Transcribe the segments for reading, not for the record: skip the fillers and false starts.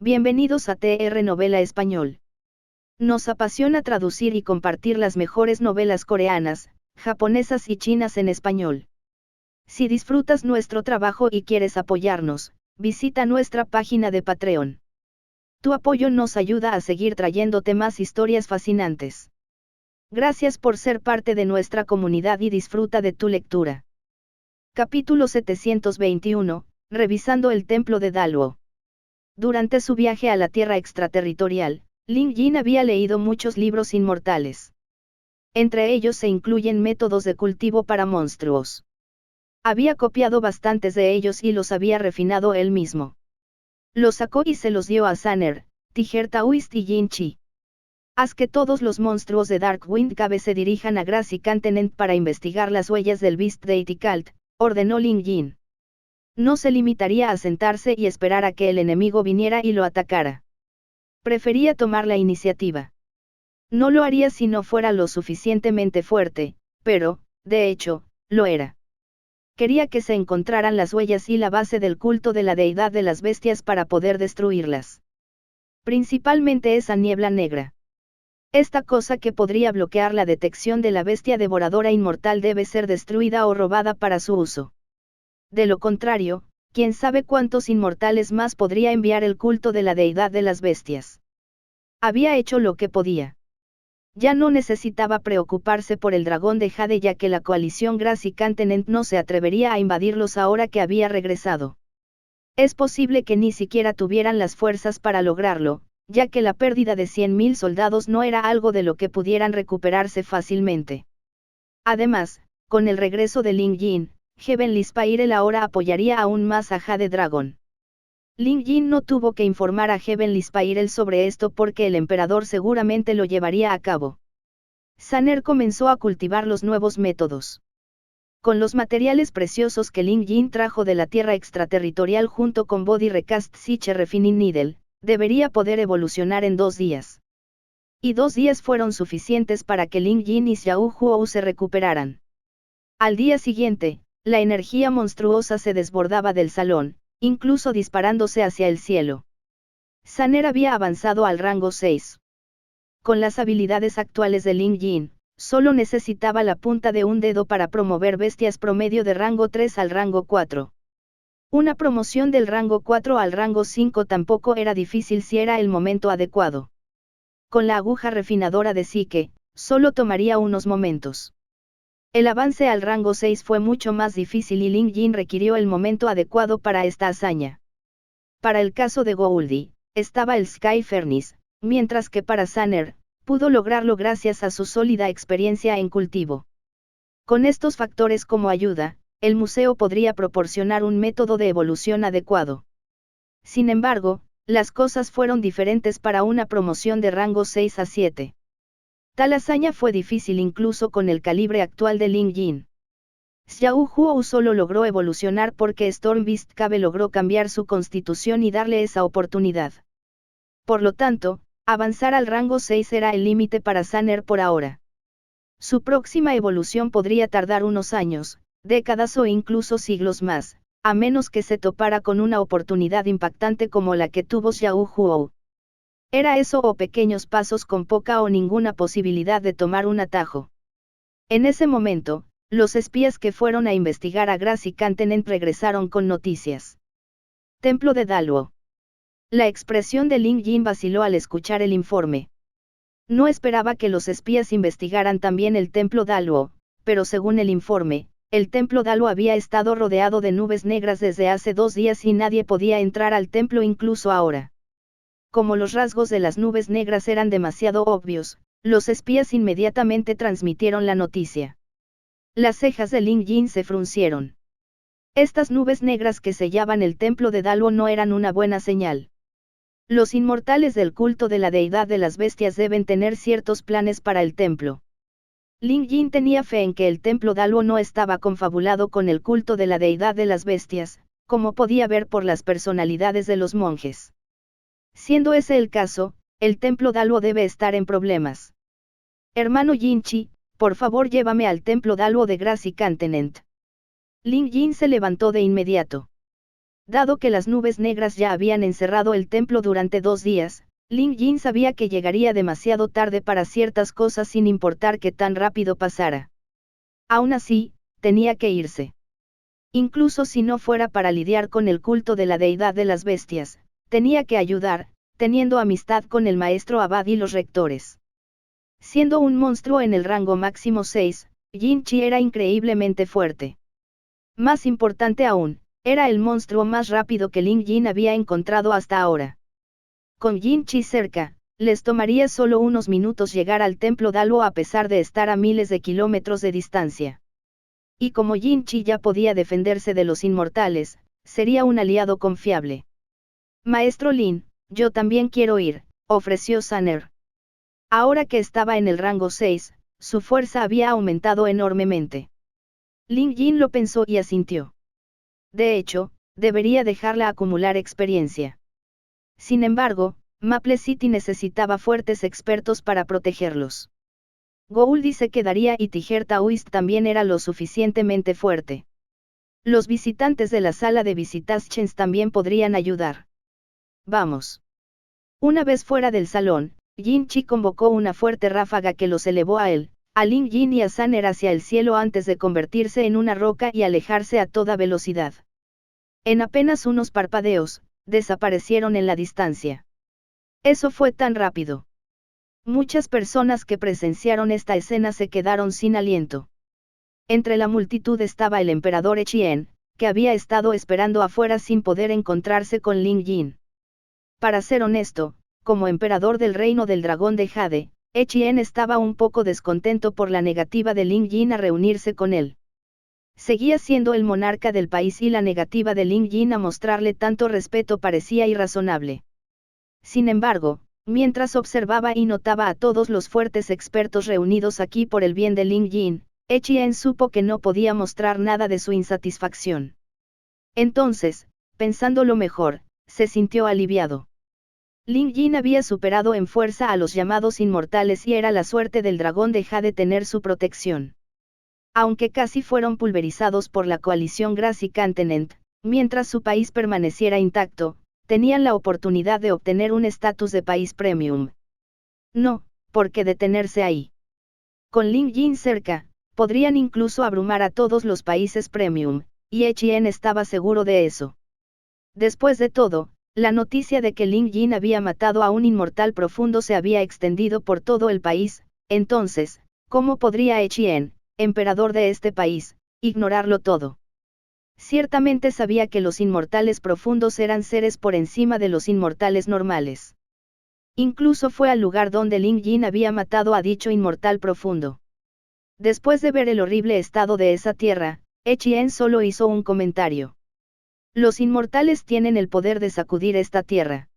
Bienvenidos a TR Novela Español. Nos apasiona traducir y compartir las mejores novelas coreanas, japonesas y chinas en español. Si disfrutas nuestro trabajo y quieres apoyarnos, visita nuestra página de Patreon. Tu apoyo nos ayuda a seguir trayéndote más historias fascinantes. Gracias por ser parte de nuestra comunidad y disfruta de tu lectura. Capítulo 721, Revisando el Templo de Daluo. Durante su viaje a la Tierra extraterritorial, Lin Jin había leído muchos libros inmortales. Entre ellos se incluyen métodos de cultivo para monstruos. Había copiado bastantes de ellos y los había refinado él mismo. Los sacó y se los dio a Sanner, Tiger Taoist y Jin Chi. Haz que todos los monstruos de Darkwind Cave se dirijan a Grassy Continent para investigar las huellas del Beast Deity Cult, ordenó Lin Jin. No se limitaría a sentarse y esperar a que el enemigo viniera y lo atacara. Prefería tomar la iniciativa. No lo haría si no fuera lo suficientemente fuerte, pero, de hecho, lo era. Quería que se encontraran las huellas y la base del culto de la deidad de las bestias para poder destruirlas. Principalmente esa niebla negra. Esta cosa que podría bloquear la detección de la bestia devoradora inmortal debe ser destruida o robada para su uso. De lo contrario, quién sabe cuántos inmortales más podría enviar el culto de la deidad de las bestias. Había hecho lo que podía. Ya no necesitaba preocuparse por el dragón de Jade ya que la coalición Grassy Continent no se atrevería a invadirlos ahora que había regresado. Es posible que ni siquiera tuvieran las fuerzas para lograrlo, ya que la pérdida de 100.000 soldados no era algo de lo que pudieran recuperarse fácilmente. Además, con el regreso de Lin Jin, Heavenly Spiral ahora apoyaría aún más a Jade Dragon. Lin Jin no tuvo que informar a Heavenly Spiral sobre esto porque el emperador seguramente lo llevaría a cabo. Sanner comenzó a cultivar los nuevos métodos. Con los materiales preciosos que Lin Jin trajo de la Tierra extraterritorial junto con Body Recast Siche Refining Needle, debería poder evolucionar en 2 días. Y 2 días fueron suficientes para que Lin Jin y Xiao Huo se recuperaran. Al día siguiente, la energía monstruosa se desbordaba del salón, incluso disparándose hacia el cielo. Sanner había avanzado al rango 6. Con las habilidades actuales de Lin Jin, solo necesitaba la punta de un dedo para promover bestias promedio de rango 3 al rango 4. Una promoción del rango 4 al rango 5 tampoco era difícil si era el momento adecuado. Con la aguja refinadora de psique, solo tomaría unos momentos. El avance al rango 6 fue mucho más difícil y Lin Jin requirió el momento adecuado para esta hazaña. Para el caso de Gouldy, estaba el Sky Furnace, mientras que para Sanner, pudo lograrlo gracias a su sólida experiencia en cultivo. Con estos factores como ayuda, el museo podría proporcionar un método de evolución adecuado. Sin embargo, las cosas fueron diferentes para una promoción de rango 6 a 7. Tal hazaña fue difícil incluso con el calibre actual de Lin Jin. Xiao Huo solo logró evolucionar porque Storm Beast Cave logró cambiar su constitución y darle esa oportunidad. Por lo tanto, avanzar al rango 6 era el límite para Sanner por ahora. Su próxima evolución podría tardar unos años, décadas o incluso siglos más, a menos que se topara con una oportunidad impactante como la que tuvo Xiao Huo. Era eso o pequeños pasos con poca o ninguna posibilidad de tomar un atajo. En ese momento, los espías que fueron a investigar a Grassy Continent regresaron con noticias. Templo de Daluo. La expresión de Lin Jin vaciló al escuchar el informe. No esperaba que los espías investigaran también el Templo Daluo, pero según el informe, el Templo Daluo había estado rodeado de nubes negras desde hace 2 días y nadie podía entrar al templo incluso ahora. Como los rasgos de las nubes negras eran demasiado obvios, los espías inmediatamente transmitieron la noticia. Las cejas de Lin Jin se fruncieron. Estas nubes negras que sellaban el templo de Daluo no eran una buena señal. Los inmortales del culto de la deidad de las bestias deben tener ciertos planes para el templo. Lin Jin tenía fe en que el templo Daluo no estaba confabulado con el culto de la deidad de las bestias, como podía ver por las personalidades de los monjes. Siendo ese el caso, el templo Daluo debe estar en problemas. Hermano Jin Chi, por favor llévame al templo Daluo de Grassy Continent. Lin Jin se levantó de inmediato. Dado que las nubes negras ya habían encerrado el templo durante 2 días, Lin Jin sabía que llegaría demasiado tarde para ciertas cosas sin importar que tan rápido pasara. Aún así, tenía que irse. Incluso si no fuera para lidiar con el culto de la deidad de las bestias, tenía que ayudar, teniendo amistad con el maestro abad y los rectores. Siendo un monstruo en el rango máximo 6, Jin Chi era increíblemente fuerte. Más importante aún, era el monstruo más rápido que Lin Jin había encontrado hasta ahora. Con Jin Chi cerca, les tomaría solo unos minutos llegar al templo Daluo a pesar de estar a miles de kilómetros de distancia. Y como Jin Chi ya podía defenderse de los inmortales, sería un aliado confiable. Maestro Lin, yo también quiero ir, ofreció Saner. Ahora que estaba en el rango 6, su fuerza había aumentado enormemente. Lin Jin lo pensó y asintió. De hecho, debería dejarla acumular experiencia. Sin embargo, Maple City necesitaba fuertes expertos para protegerlos. Gouldi se quedaría y Tiger Taoist también era lo suficientemente fuerte. Los visitantes de la sala de visitations también podrían ayudar. Vamos. Una vez fuera del salón, Jin Chi convocó una fuerte ráfaga que los elevó a él, a Lin Jin y a Saner hacia el cielo antes de convertirse en una roca y alejarse a toda velocidad. En apenas unos parpadeos, desaparecieron en la distancia. Eso fue tan rápido. Muchas personas que presenciaron esta escena se quedaron sin aliento. Entre la multitud estaba el emperador Echien, que había estado esperando afuera sin poder encontrarse con Lin Jin. Para ser honesto, como emperador del reino del dragón de Jade, Echien estaba un poco descontento por la negativa de Lin Jin a reunirse con él. Seguía siendo el monarca del país y la negativa de Lin Jin a mostrarle tanto respeto parecía irrazonable. Sin embargo, mientras observaba y notaba a todos los fuertes expertos reunidos aquí por el bien de Lin Jin, Echien supo que no podía mostrar nada de su insatisfacción. Entonces, pensándolo mejor, se sintió aliviado. Lin Jin había superado en fuerza a los llamados inmortales y era la suerte del dragón de Jade tener su protección. Aunque casi fueron pulverizados por la coalición Grass y Cantenent, mientras su país permaneciera intacto, tenían la oportunidad de obtener un estatus de país premium. No, ¿por qué detenerse ahí? Con Lin Jin cerca, podrían incluso abrumar a todos los países premium, y Echien estaba seguro de eso. Después de todo, la noticia de que Lin Jin había matado a un inmortal profundo se había extendido por todo el país, entonces, ¿cómo podría Echien, emperador de este país, ignorarlo todo? Ciertamente sabía que los inmortales profundos eran seres por encima de los inmortales normales. Incluso fue al lugar donde Lin Jin había matado a dicho inmortal profundo. Después de ver el horrible estado de esa tierra, Echien solo hizo un comentario. Los inmortales tienen el poder de sacudir esta tierra.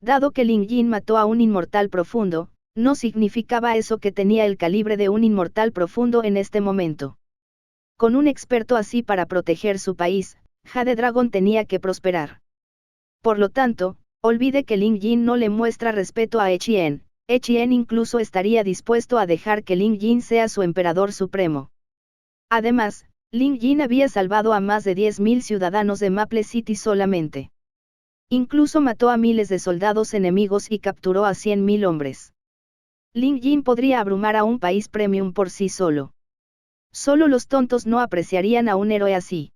Dado que Lin Jin mató a un inmortal profundo, no significaba eso que tenía el calibre de un inmortal profundo en este momento. Con un experto así para proteger su país, Jade Dragon tenía que prosperar. Por lo tanto, olvide que Lin Jin no le muestra respeto a Echien, Echien incluso estaría dispuesto a dejar que Lin Jin sea su emperador supremo. Además, Lin Jin había salvado a más de 10.000 ciudadanos de Maple City solamente. Incluso mató a miles de soldados enemigos y capturó a 100.000 hombres. Lin Jin podría abrumar a un país premium por sí solo. Solo los tontos no apreciarían a un héroe así.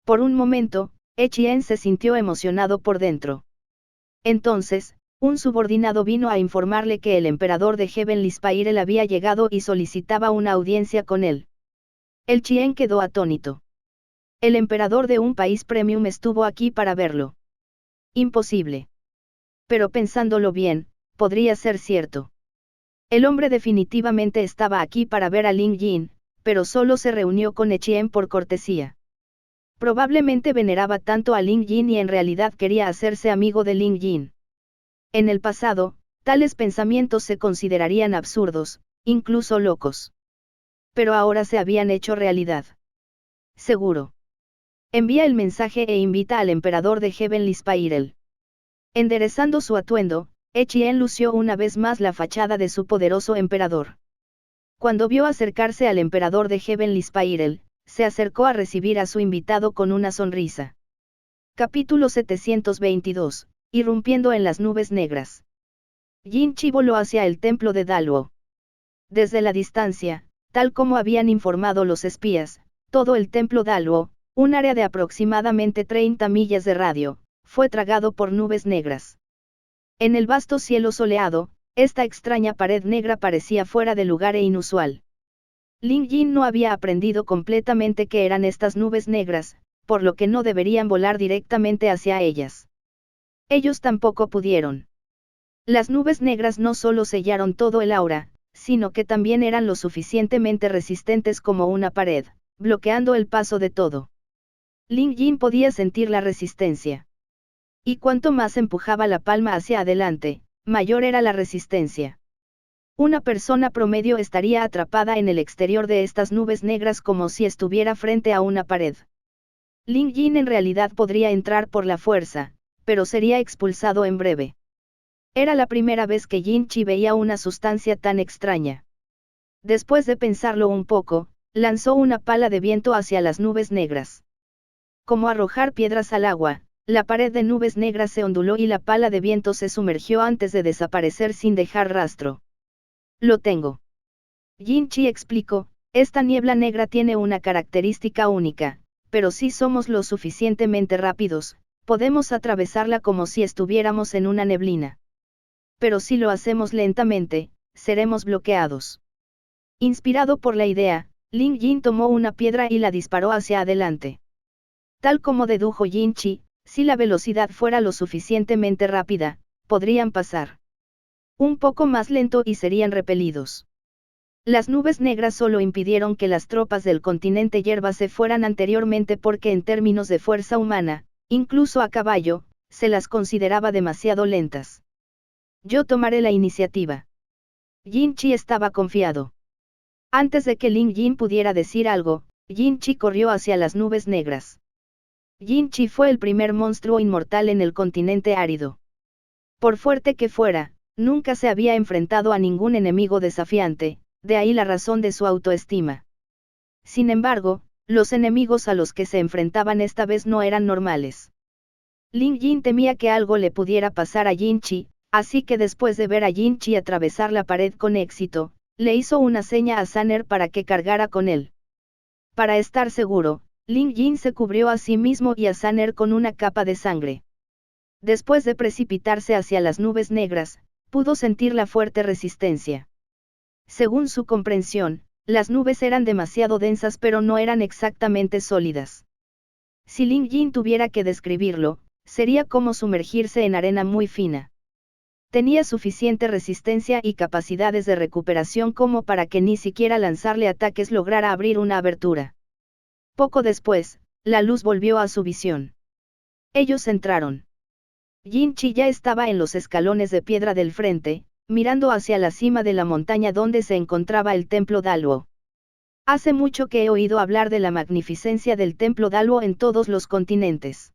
Por un momento, Echien se sintió emocionado por dentro. Entonces, un subordinado vino a informarle que el emperador de Heavenly Spiral había llegado y solicitaba una audiencia con él. El Chien quedó atónito. El emperador de un país premium estuvo aquí para verlo. Imposible. Pero pensándolo bien, podría ser cierto. El hombre definitivamente estaba aquí para ver a Lin Jin, pero solo se reunió con Echien por cortesía. Probablemente veneraba tanto a Lin Jin y en realidad quería hacerse amigo de Lin Jin. En el pasado, tales pensamientos se considerarían absurdos, incluso locos. Pero ahora se habían hecho realidad. Seguro. Envía el mensaje e invita al emperador de Heavenly Spiral. Enderezando su atuendo, Echien lució una vez más la fachada de su poderoso emperador. Cuando vio acercarse al emperador de Heavenly Spiral, se acercó a recibir a su invitado con una sonrisa. Capítulo 722, irrumpiendo en las nubes negras. Jin Chi voló hacia el templo de Daluo. Desde la distancia, tal como habían informado los espías, todo el templo Daluo, un área de aproximadamente 30 millas de radio, fue tragado por nubes negras. En el vasto cielo soleado, esta extraña pared negra parecía fuera de lugar e inusual. Lin Jin no había aprendido completamente qué eran estas nubes negras, por lo que no deberían volar directamente hacia ellas. Ellos tampoco pudieron. Las nubes negras no solo sellaron todo el aura, sino que también eran lo suficientemente resistentes como una pared, bloqueando el paso de todo. Lin Jin podía sentir la resistencia. Y cuanto más empujaba la palma hacia adelante, mayor era la resistencia. Una persona promedio estaría atrapada en el exterior de estas nubes negras como si estuviera frente a una pared. Lin Jin en realidad podría entrar por la fuerza, pero sería expulsado en breve. Era la primera vez que Jin Chi veía una sustancia tan extraña. Después de pensarlo un poco, lanzó una pala de viento hacia las nubes negras. Como arrojar piedras al agua, la pared de nubes negras se onduló y la pala de viento se sumergió antes de desaparecer sin dejar rastro. Lo tengo. Jin Chi explicó, esta niebla negra tiene una característica única, pero si somos lo suficientemente rápidos, podemos atravesarla como si estuviéramos en una neblina. Pero si lo hacemos lentamente, seremos bloqueados. Inspirado por la idea, Lin Jin tomó una piedra y la disparó hacia adelante. Tal como dedujo Jin Chi, si la velocidad fuera lo suficientemente rápida, podrían pasar un poco más lento y serían repelidos. Las nubes negras solo impidieron que las tropas del continente Yerba se fueran anteriormente porque en términos de fuerza humana, incluso a caballo, se las consideraba demasiado lentas. Yo tomaré la iniciativa. Jin Chi estaba confiado. Antes de que Lin Jin pudiera decir algo, Jin Chi corrió hacia las nubes negras. Jin Chi fue el primer monstruo inmortal en el continente árido. Por fuerte que fuera, nunca se había enfrentado a ningún enemigo desafiante, de ahí la razón de su autoestima. Sin embargo, los enemigos a los que se enfrentaban esta vez no eran normales. Lin Jin temía que algo le pudiera pasar a Jin Chi, así que después de ver a Jin Chi atravesar la pared con éxito, le hizo una seña a Sanner para que cargara con él. Para estar seguro, Lin Jin se cubrió a sí mismo y a Sanner con una capa de sangre. Después de precipitarse hacia las nubes negras, pudo sentir la fuerte resistencia. Según su comprensión, las nubes eran demasiado densas pero no eran exactamente sólidas. Si Lin Jin tuviera que describirlo, sería como sumergirse en arena muy fina. Tenía suficiente resistencia y capacidades de recuperación como para que ni siquiera lanzarle ataques lograra abrir una abertura. Poco después, la luz volvió a su visión. Ellos entraron. Jin Chi ya estaba en los escalones de piedra del frente, mirando hacia la cima de la montaña donde se encontraba el templo Daluo. Hace mucho que he oído hablar de la magnificencia del templo Daluo en todos los continentes.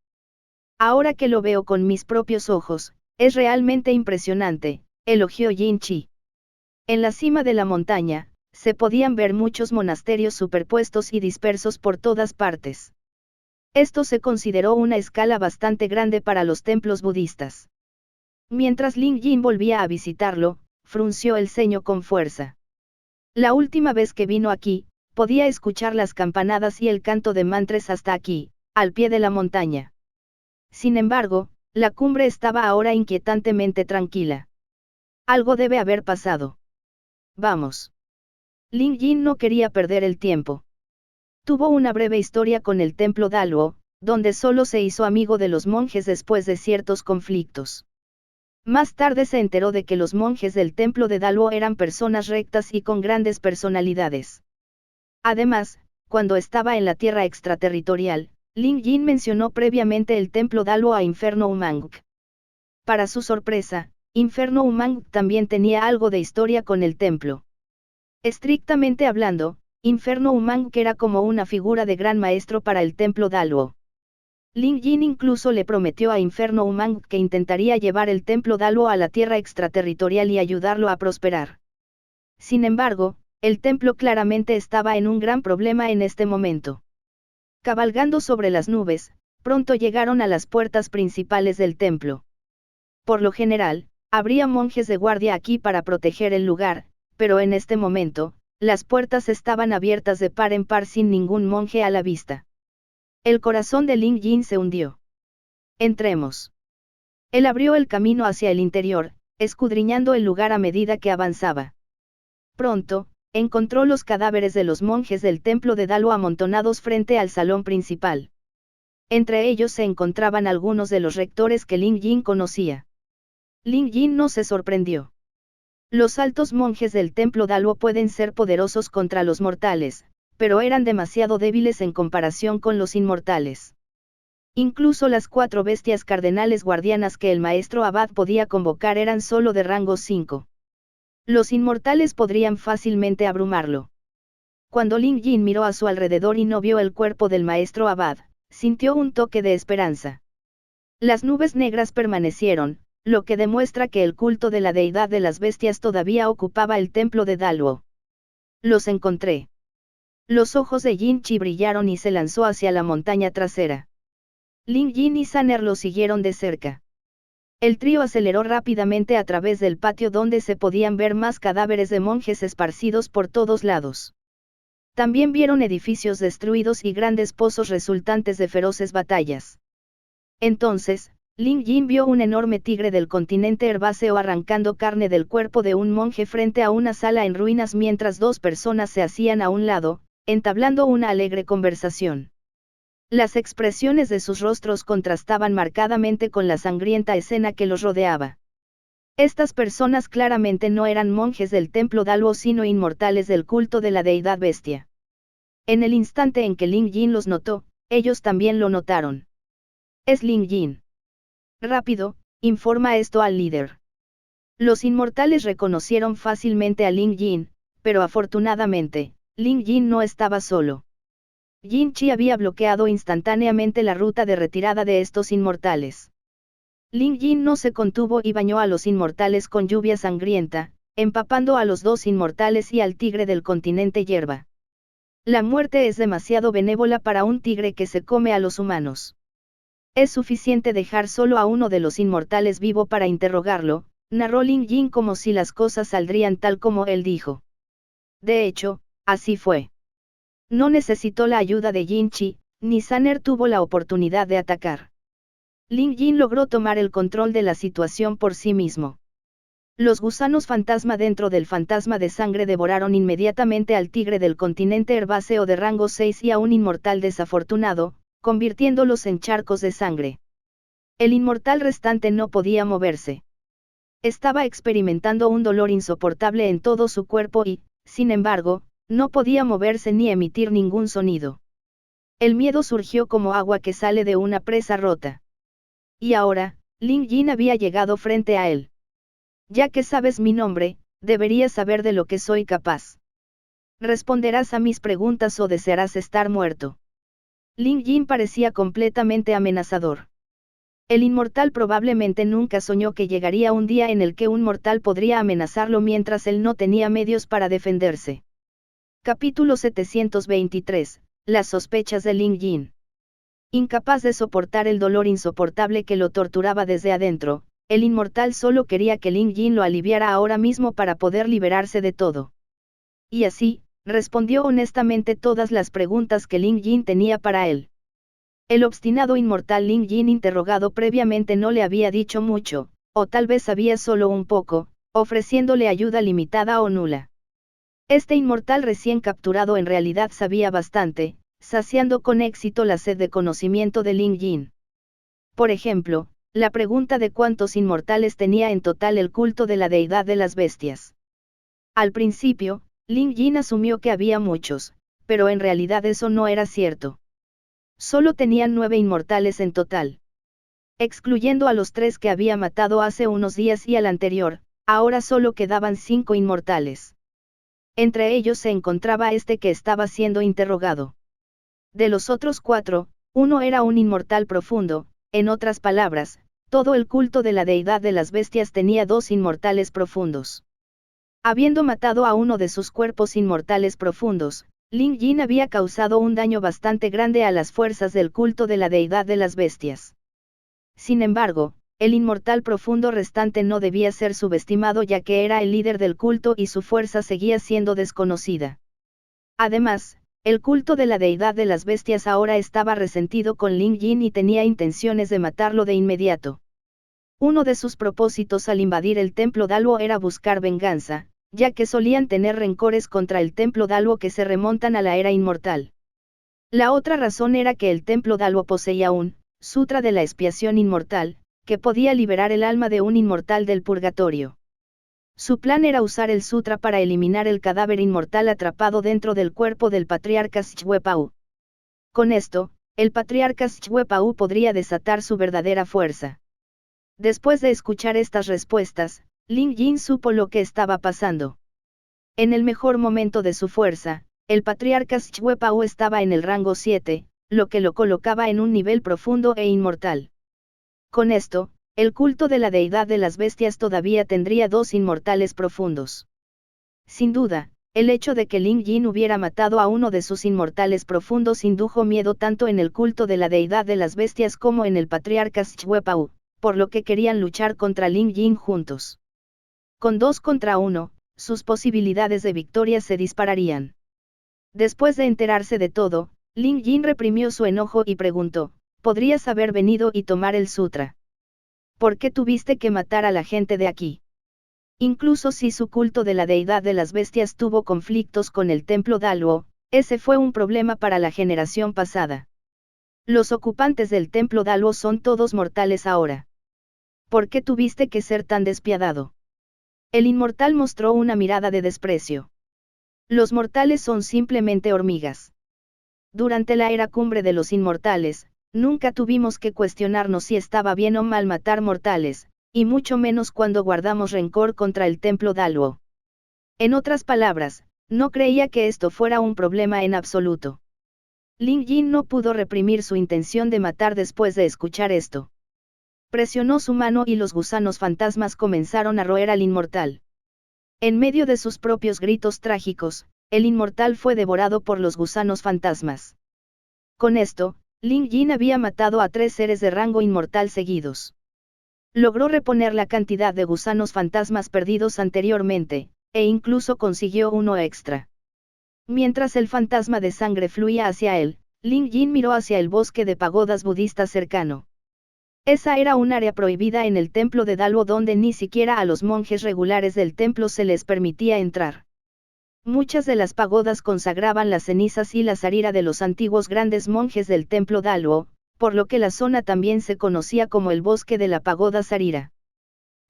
Ahora que lo veo con mis propios ojos, es realmente impresionante, elogió Jin Chi. En la cima de la montaña, se podían ver muchos monasterios superpuestos y dispersos por todas partes. Esto se consideró una escala bastante grande para los templos budistas. Mientras Lin Jin volvía a visitarlo, frunció el ceño con fuerza. La última vez que vino aquí, podía escuchar las campanadas y el canto de mantras hasta aquí, al pie de la montaña. Sin embargo, la cumbre estaba ahora inquietantemente tranquila. Algo debe haber pasado. Vamos. Lin Jin no quería perder el tiempo. Tuvo una breve historia con el templo Daluo, donde solo se hizo amigo de los monjes después de ciertos conflictos. Más tarde se enteró de que los monjes del templo de Daluo eran personas rectas y con grandes personalidades. Además, cuando estaba en la tierra extraterritorial, Lin Jin mencionó previamente el templo Daluo a Inferno Umang. Para su sorpresa, Inferno Umang también tenía algo de historia con el templo. Estrictamente hablando, Inferno Umang era como una figura de gran maestro para el templo Daluo. Lin Jin incluso le prometió a Inferno Umang que intentaría llevar el templo Daluo a la tierra extraterritorial y ayudarlo a prosperar. Sin embargo, el templo claramente estaba en un gran problema en este momento. Cabalgando sobre las nubes, Pronto llegaron a las puertas principales del templo. Por lo general, habría monjes de guardia aquí para proteger el lugar, pero en este momento, las puertas estaban abiertas de par en par sin ningún monje a la vista. El corazón de Lin Jin se hundió. Entremos. Él abrió el camino hacia el interior, escudriñando el lugar a medida que avanzaba. Pronto, encontró los cadáveres de los monjes del templo de Dalo amontonados frente al salón principal. Entre ellos se encontraban algunos de los rectores que Lin Jin conocía. Lin Jin no se sorprendió. Los altos monjes del templo Dalo pueden ser poderosos contra los mortales, pero eran demasiado débiles en comparación con los inmortales. Incluso las 4 bestias cardenales guardianas que el maestro abad podía convocar eran solo de rango 5. Los inmortales podrían fácilmente abrumarlo. Cuando Lin Jin miró a su alrededor y no vio el cuerpo del maestro abad, sintió un toque de esperanza. Las nubes negras permanecieron, lo que demuestra que el culto de la deidad de las bestias todavía ocupaba el templo de Daluo. Los encontré. Los ojos de Jin Chi brillaron y se lanzó hacia la montaña trasera. Lin Jin y Saner lo siguieron de cerca. El trío aceleró rápidamente a través del patio donde se podían ver más cadáveres de monjes esparcidos por todos lados. También vieron edificios destruidos y grandes pozos resultantes de feroces batallas. Entonces, Lin Jin vio un enorme tigre del continente herbáceo arrancando carne del cuerpo de un monje frente a una sala en ruinas mientras 2 personas se hacían a un lado, entablando una alegre conversación. Las expresiones de sus rostros contrastaban marcadamente con la sangrienta escena que los rodeaba. Estas personas claramente no eran monjes del templo Daluo sino inmortales del culto de la deidad bestia. En el instante en que Lin Jin los notó, ellos también lo notaron. Es Lin Jin. Rápido, informa esto al líder. Los inmortales reconocieron fácilmente a Lin Jin, pero afortunadamente, Lin Jin no estaba solo. Jin Chi había bloqueado instantáneamente la ruta de retirada de estos inmortales. Lin Jin no se contuvo y bañó a los inmortales con lluvia sangrienta, empapando a los 2 inmortales y al tigre del continente hierba. La muerte es demasiado benévola para un tigre que se come a los humanos. Es suficiente dejar solo a uno de los inmortales vivo para interrogarlo, narró Lin Jin como si las cosas saldrían tal como él dijo. De hecho, así fue. No necesitó la ayuda de Jin Chi, ni Saner tuvo la oportunidad de atacar. Lin Jin logró tomar el control de la situación por sí mismo. Los gusanos fantasma dentro del fantasma de sangre devoraron inmediatamente al tigre del continente herbáceo de rango 6 y a un inmortal desafortunado, convirtiéndolos en charcos de sangre. El inmortal restante no podía moverse. Estaba experimentando un dolor insoportable en todo su cuerpo y, sin embargo, no podía moverse ni emitir ningún sonido. El miedo surgió como agua que sale de una presa rota. Y ahora, Lin Jin había llegado frente a él. Ya que sabes mi nombre, deberías saber de lo que soy capaz. ¿Responderás a mis preguntas o desearás estar muerto? Lin Jin parecía completamente amenazador. El inmortal probablemente nunca soñó que llegaría un día en el que un mortal podría amenazarlo mientras él no tenía medios para defenderse. Capítulo 723, Las sospechas de Lin Jin. Incapaz de soportar el dolor insoportable que lo torturaba desde adentro, el inmortal solo quería que Lin Jin lo aliviara ahora mismo para poder liberarse de todo. Y así, respondió honestamente todas las preguntas que Lin Jin tenía para él. El obstinado inmortal Lin Jin interrogado previamente no le había dicho mucho, o tal vez sabía solo un poco, ofreciéndole ayuda limitada o nula. Este inmortal recién capturado en realidad sabía bastante, saciando con éxito la sed de conocimiento de Lin Jin. Por ejemplo, la pregunta de cuántos inmortales tenía en total el culto de la deidad de las bestias. Al principio, Lin Jin asumió que había muchos, pero en realidad eso no era cierto. Solo tenían 9 inmortales en total. Excluyendo a los 3 que había matado hace unos días y al anterior, ahora solo quedaban 5 inmortales. Entre ellos se encontraba este que estaba siendo interrogado. De los otros 4, uno era un inmortal profundo, en otras palabras, todo el culto de la deidad de las bestias tenía 2 inmortales profundos. Habiendo matado a uno de sus cuerpos inmortales profundos, Ling Yin había causado un daño bastante grande a las fuerzas del culto de la deidad de las bestias. Sin embargo, el inmortal profundo restante no debía ser subestimado ya que era el líder del culto y su fuerza seguía siendo desconocida. Además, el culto de la deidad de las bestias ahora estaba resentido con Ling Yin y tenía intenciones de matarlo de inmediato. Uno de sus propósitos al invadir el templo Daluo era buscar venganza, ya que solían tener rencores contra el templo Daluo que se remontan a la era inmortal. La otra razón era que el templo Daluo poseía un sutra de la expiación inmortal, que podía liberar el alma de un inmortal del purgatorio. Su plan era usar el sutra para eliminar el cadáver inmortal atrapado dentro del cuerpo del patriarca Shwe-Pao. Con esto, el patriarca Shwe-Pao podría desatar su verdadera fuerza. Después de escuchar estas respuestas, Ling Yin supo lo que estaba pasando. En el mejor momento de su fuerza, el patriarca Shwe-Pao estaba en el rango 7, lo que lo colocaba en un nivel profundo e inmortal. Con esto, el culto de la deidad de las bestias todavía tendría dos inmortales profundos. Sin duda, el hecho de que Ling Yin hubiera matado a uno de sus inmortales profundos indujo miedo tanto en el culto de la deidad de las bestias como en el patriarca Shwe-Pao, por lo que querían luchar contra Ling Yin juntos. Con 2 contra 1, sus posibilidades de victoria se dispararían. Después de enterarse de todo, Ling Yin reprimió su enojo y preguntó, ¿podrías haber venido y tomar el sutra? ¿Por qué tuviste que matar a la gente de aquí? Incluso si su culto de la deidad de las bestias tuvo conflictos con el templo Daluo, ese fue un problema para la generación pasada. Los ocupantes del templo Daluo son todos mortales ahora. ¿Por qué tuviste que ser tan despiadado? El inmortal mostró una mirada de desprecio. Los mortales son simplemente hormigas. Durante la era cumbre de los inmortales, nunca tuvimos que cuestionarnos si estaba bien o mal matar mortales, y mucho menos cuando guardamos rencor contra el templo Daluo. En otras palabras, no creía que esto fuera un problema en absoluto. Ling Yin no pudo reprimir su intención de matar después de escuchar esto. Presionó su mano y los gusanos fantasmas comenzaron a roer al inmortal. En medio de sus propios gritos trágicos, el inmortal fue devorado por los gusanos fantasmas. Con esto, Ling Yin había matado a 3 seres de rango inmortal seguidos. Logró reponer la cantidad de gusanos fantasmas perdidos anteriormente, e incluso consiguió uno extra. Mientras el fantasma de sangre fluía hacia él, Ling Yin miró hacia el bosque de pagodas budistas cercano. Esa era un área prohibida en el templo de Daluo donde ni siquiera a los monjes regulares del templo se les permitía entrar. Muchas de las pagodas consagraban las cenizas y la sarira de los antiguos grandes monjes del templo Daluo, por lo que la zona también se conocía como el bosque de la pagoda Sarira.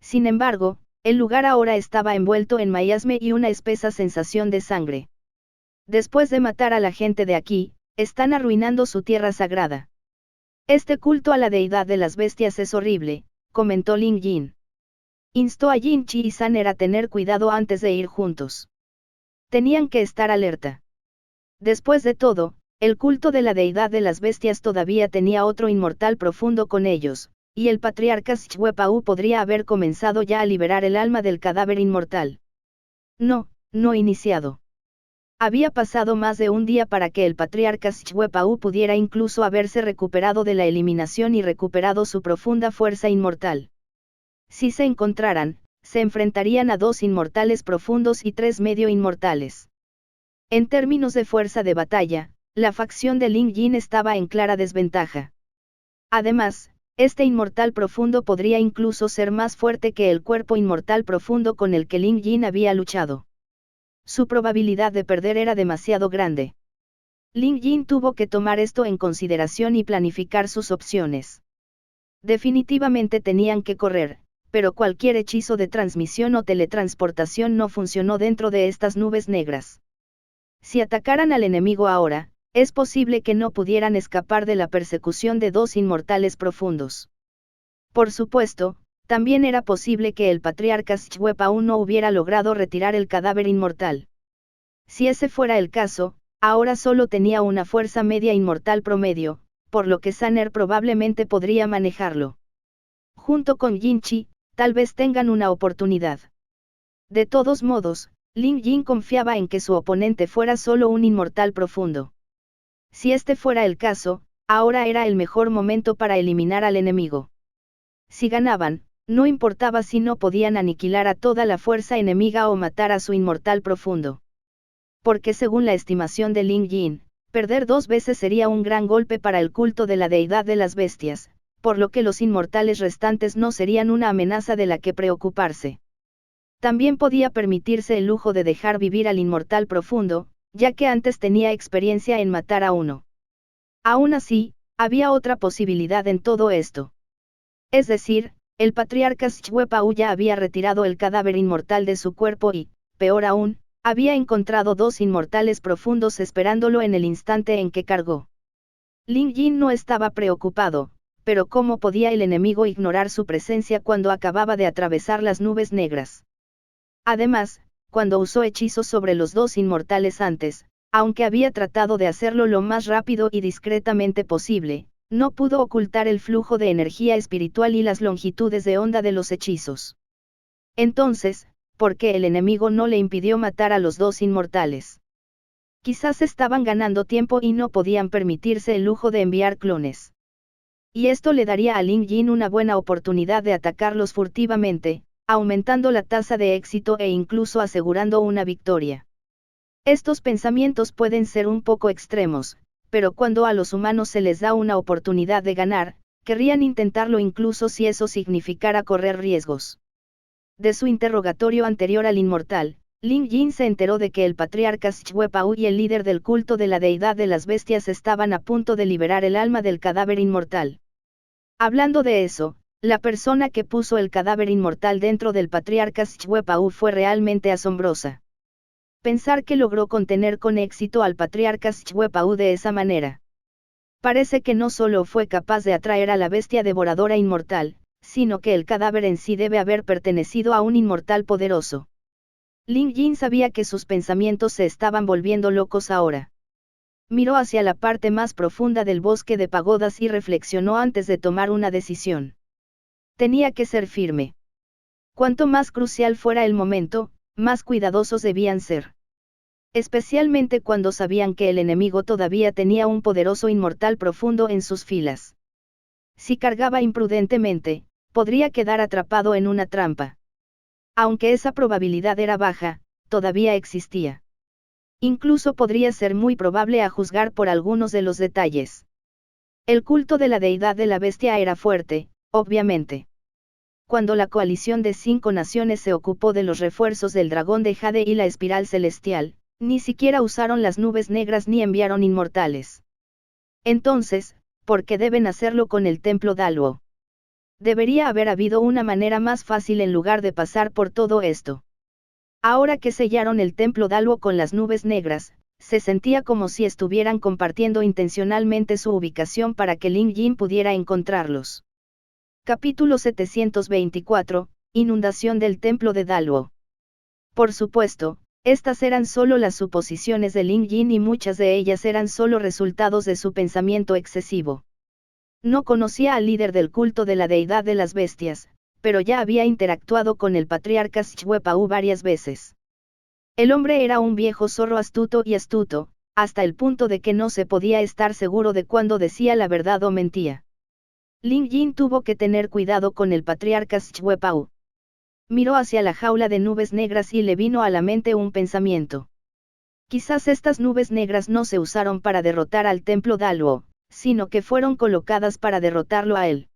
Sin embargo, el lugar ahora estaba envuelto en miasma y una espesa sensación de sangre. Después de matar a la gente de aquí, están arruinando su tierra sagrada. Este culto a la deidad de las bestias es horrible, comentó Ling Yin. Instó a Yin Chi y Saner a tener cuidado antes de ir juntos. Tenían que estar alerta. Después de todo, el culto de la deidad de las bestias todavía tenía otro inmortal profundo con ellos, y el patriarca Shwe-Pao podría haber comenzado ya a liberar el alma del cadáver inmortal. No iniciado. Había pasado más de un día para que el patriarca Shwe-Pao pudiera incluso haberse recuperado de la eliminación y recuperado su profunda fuerza inmortal. Si se encontraran, se enfrentarían a 2 inmortales profundos y 3 medio inmortales. En términos de fuerza de batalla, la facción de Ling Yin estaba en clara desventaja. Además, este inmortal profundo podría incluso ser más fuerte que el cuerpo inmortal profundo con el que Ling Yin había luchado. Su probabilidad de perder era demasiado grande. Ling Yin tuvo que tomar esto en consideración y planificar sus opciones. Definitivamente tenían que correr, pero cualquier hechizo de transmisión o teletransportación no funcionó dentro de estas nubes negras. Si atacaran al enemigo ahora, es posible que no pudieran escapar de la persecución de 2 inmortales profundos. Por supuesto, también era posible que el patriarca Shwe-Pao no hubiera logrado retirar el cadáver inmortal. Si ese fuera el caso, ahora solo tenía una fuerza media inmortal promedio, por lo que Saner probablemente podría manejarlo. Junto con Yin Chi, tal vez tengan una oportunidad. De todos modos, Ling Jin confiaba en que su oponente fuera solo un inmortal profundo. Si este fuera el caso, ahora era el mejor momento para eliminar al enemigo. Si ganaban, no importaba si no podían aniquilar a toda la fuerza enemiga o matar a su inmortal profundo. Porque según la estimación de Ling Jin, perder 2 veces sería un gran golpe para el culto de la deidad de las bestias, por lo que los inmortales restantes no serían una amenaza de la que preocuparse. También podía permitirse el lujo de dejar vivir al inmortal profundo, ya que antes tenía experiencia en matar a uno. Aún así, había otra posibilidad en todo esto. Es decir, el patriarca Shwe-Pao ya había retirado el cadáver inmortal de su cuerpo y, peor aún, había encontrado 2 inmortales profundos esperándolo en el instante en que cargó. Ling Jin no estaba preocupado, pero ¿cómo podía el enemigo ignorar su presencia cuando acababa de atravesar las nubes negras? Además, cuando usó hechizos sobre los 2 inmortales antes, aunque había tratado de hacerlo lo más rápido y discretamente posible, no pudo ocultar el flujo de energía espiritual y las longitudes de onda de los hechizos. Entonces, ¿por qué el enemigo no le impidió matar a los 2 inmortales? Quizás estaban ganando tiempo y no podían permitirse el lujo de enviar clones. Y esto le daría a Ling Jin una buena oportunidad de atacarlos furtivamente, aumentando la tasa de éxito e incluso asegurando una victoria. Estos pensamientos pueden ser un poco extremos, pero cuando a los humanos se les da una oportunidad de ganar, querrían intentarlo incluso si eso significara correr riesgos. De su interrogatorio anterior al inmortal, Ling Jin se enteró de que el patriarca Shwe-Pao y el líder del culto de la deidad de las bestias estaban a punto de liberar el alma del cadáver inmortal. Hablando de eso, la persona que puso el cadáver inmortal dentro del patriarca Shwe-Pao fue realmente asombrosa. Pensar que logró contener con éxito al patriarca Shwe-Pao de esa manera. Parece que no solo fue capaz de atraer a la bestia devoradora inmortal, sino que el cadáver en sí debe haber pertenecido a un inmortal poderoso. Ling Jin sabía que sus pensamientos se estaban volviendo locos ahora. Miró hacia la parte más profunda del bosque de pagodas y reflexionó antes de tomar una decisión. Tenía que ser firme. Cuanto más crucial fuera el momento, más cuidadosos debían ser. Especialmente cuando sabían que el enemigo todavía tenía un poderoso inmortal profundo en sus filas. Si cargaba imprudentemente, podría quedar atrapado en una trampa. Aunque esa probabilidad era baja, todavía existía. Incluso podría ser muy probable a juzgar por algunos de los detalles. El culto de la deidad de la bestia era fuerte, obviamente. Cuando la coalición de 5 naciones se ocupó de los refuerzos del dragón de Jade y la espiral celestial, ni siquiera usaron las nubes negras ni enviaron inmortales. Entonces, ¿por qué deben hacerlo con el templo Daluo? Debería haber habido una manera más fácil en lugar de pasar por todo esto. Ahora que sellaron el templo Daluo con las nubes negras, se sentía como si estuvieran compartiendo intencionalmente su ubicación para que Ling Jin pudiera encontrarlos. Capítulo 724, Inundación del templo de Daluo. Por supuesto, estas eran solo las suposiciones de Ling Jin y muchas de ellas eran solo resultados de su pensamiento excesivo. No conocía al líder del culto de la deidad de las bestias, pero ya había interactuado con el patriarca Shwe-Pao varias veces. El hombre era un viejo zorro astuto, hasta el punto de que no se podía estar seguro de cuándo decía la verdad o mentía. Ling Jin tuvo que tener cuidado con el patriarca Shwe-Pao. Miró hacia la jaula de nubes negras y le vino a la mente un pensamiento. Quizás estas nubes negras no se usaron para derrotar al templo Daluo, sino que fueron colocadas para derrotarlo a él.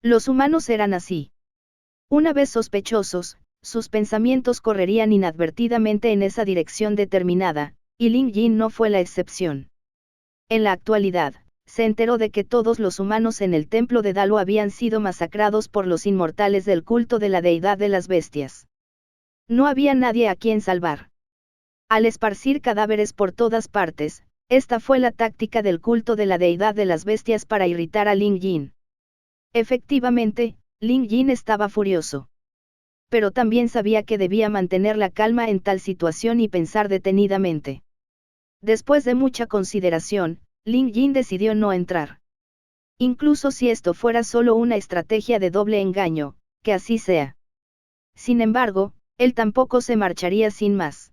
Los humanos eran así. Una vez sospechosos, sus pensamientos correrían inadvertidamente en esa dirección determinada, y Ling Jin no fue la excepción. En la actualidad, se enteró de que todos los humanos en el templo de Daluo habían sido masacrados por los inmortales del culto de la deidad de las bestias. No había nadie a quien salvar. Al esparcir cadáveres por todas partes, esta fue la táctica del culto de la deidad de las bestias para irritar a Ling Jin. Efectivamente, Ling Jin estaba furioso. Pero también sabía que debía mantener la calma en tal situación y pensar detenidamente. Después de mucha consideración, Ling Jin decidió no entrar. Incluso si esto fuera solo una estrategia de doble engaño, que así sea. Sin embargo, él tampoco se marcharía sin más.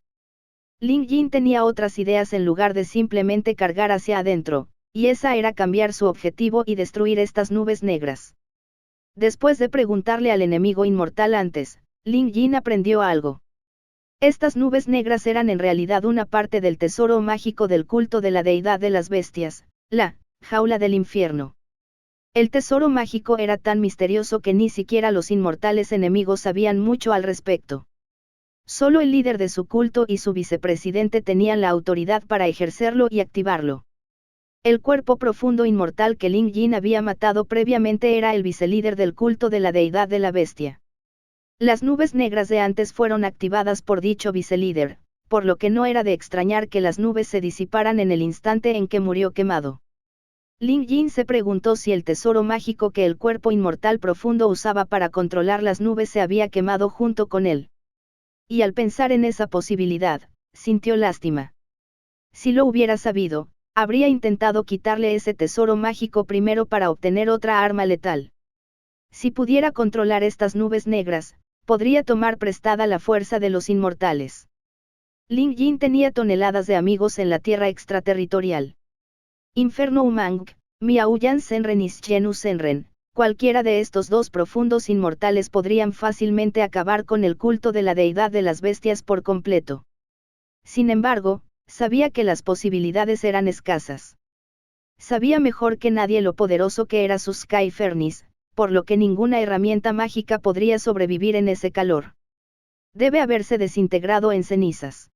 Ling Jin tenía otras ideas en lugar de simplemente cargar hacia adentro, y esa era cambiar su objetivo y destruir estas nubes negras. Después de preguntarle al enemigo inmortal antes, Ling Jin aprendió algo. Estas nubes negras eran en realidad una parte del tesoro mágico del culto de la deidad de las bestias, la jaula del infierno. El tesoro mágico era tan misterioso que ni siquiera los inmortales enemigos sabían mucho al respecto. Solo el líder de su culto y su vicepresidente tenían la autoridad para ejercerlo y activarlo. El cuerpo profundo inmortal que Ling Jin había matado previamente era el vicelíder del culto de la deidad de la bestia. Las nubes negras de antes fueron activadas por dicho vicelíder, por lo que no era de extrañar que las nubes se disiparan en el instante en que murió quemado. Ling Jin se preguntó si el tesoro mágico que el cuerpo inmortal profundo usaba para controlar las nubes se había quemado junto con él. Y al pensar en esa posibilidad, sintió lástima. Si lo hubiera sabido, habría intentado quitarle ese tesoro mágico primero para obtener otra arma letal. Si pudiera controlar estas nubes negras, podría tomar prestada la fuerza de los inmortales. Ling Jin tenía toneladas de amigos en la tierra extraterritorial. Inferno Umang, Miaoyan Senren y Xenu Senren, cualquiera de estos dos profundos inmortales podrían fácilmente acabar con el culto de la deidad de las bestias por completo. Sin embargo, sabía que las posibilidades eran escasas. Sabía mejor que nadie lo poderoso que era su Sky Furnace, por lo que ninguna herramienta mágica podría sobrevivir en ese calor. Debe haberse desintegrado en cenizas.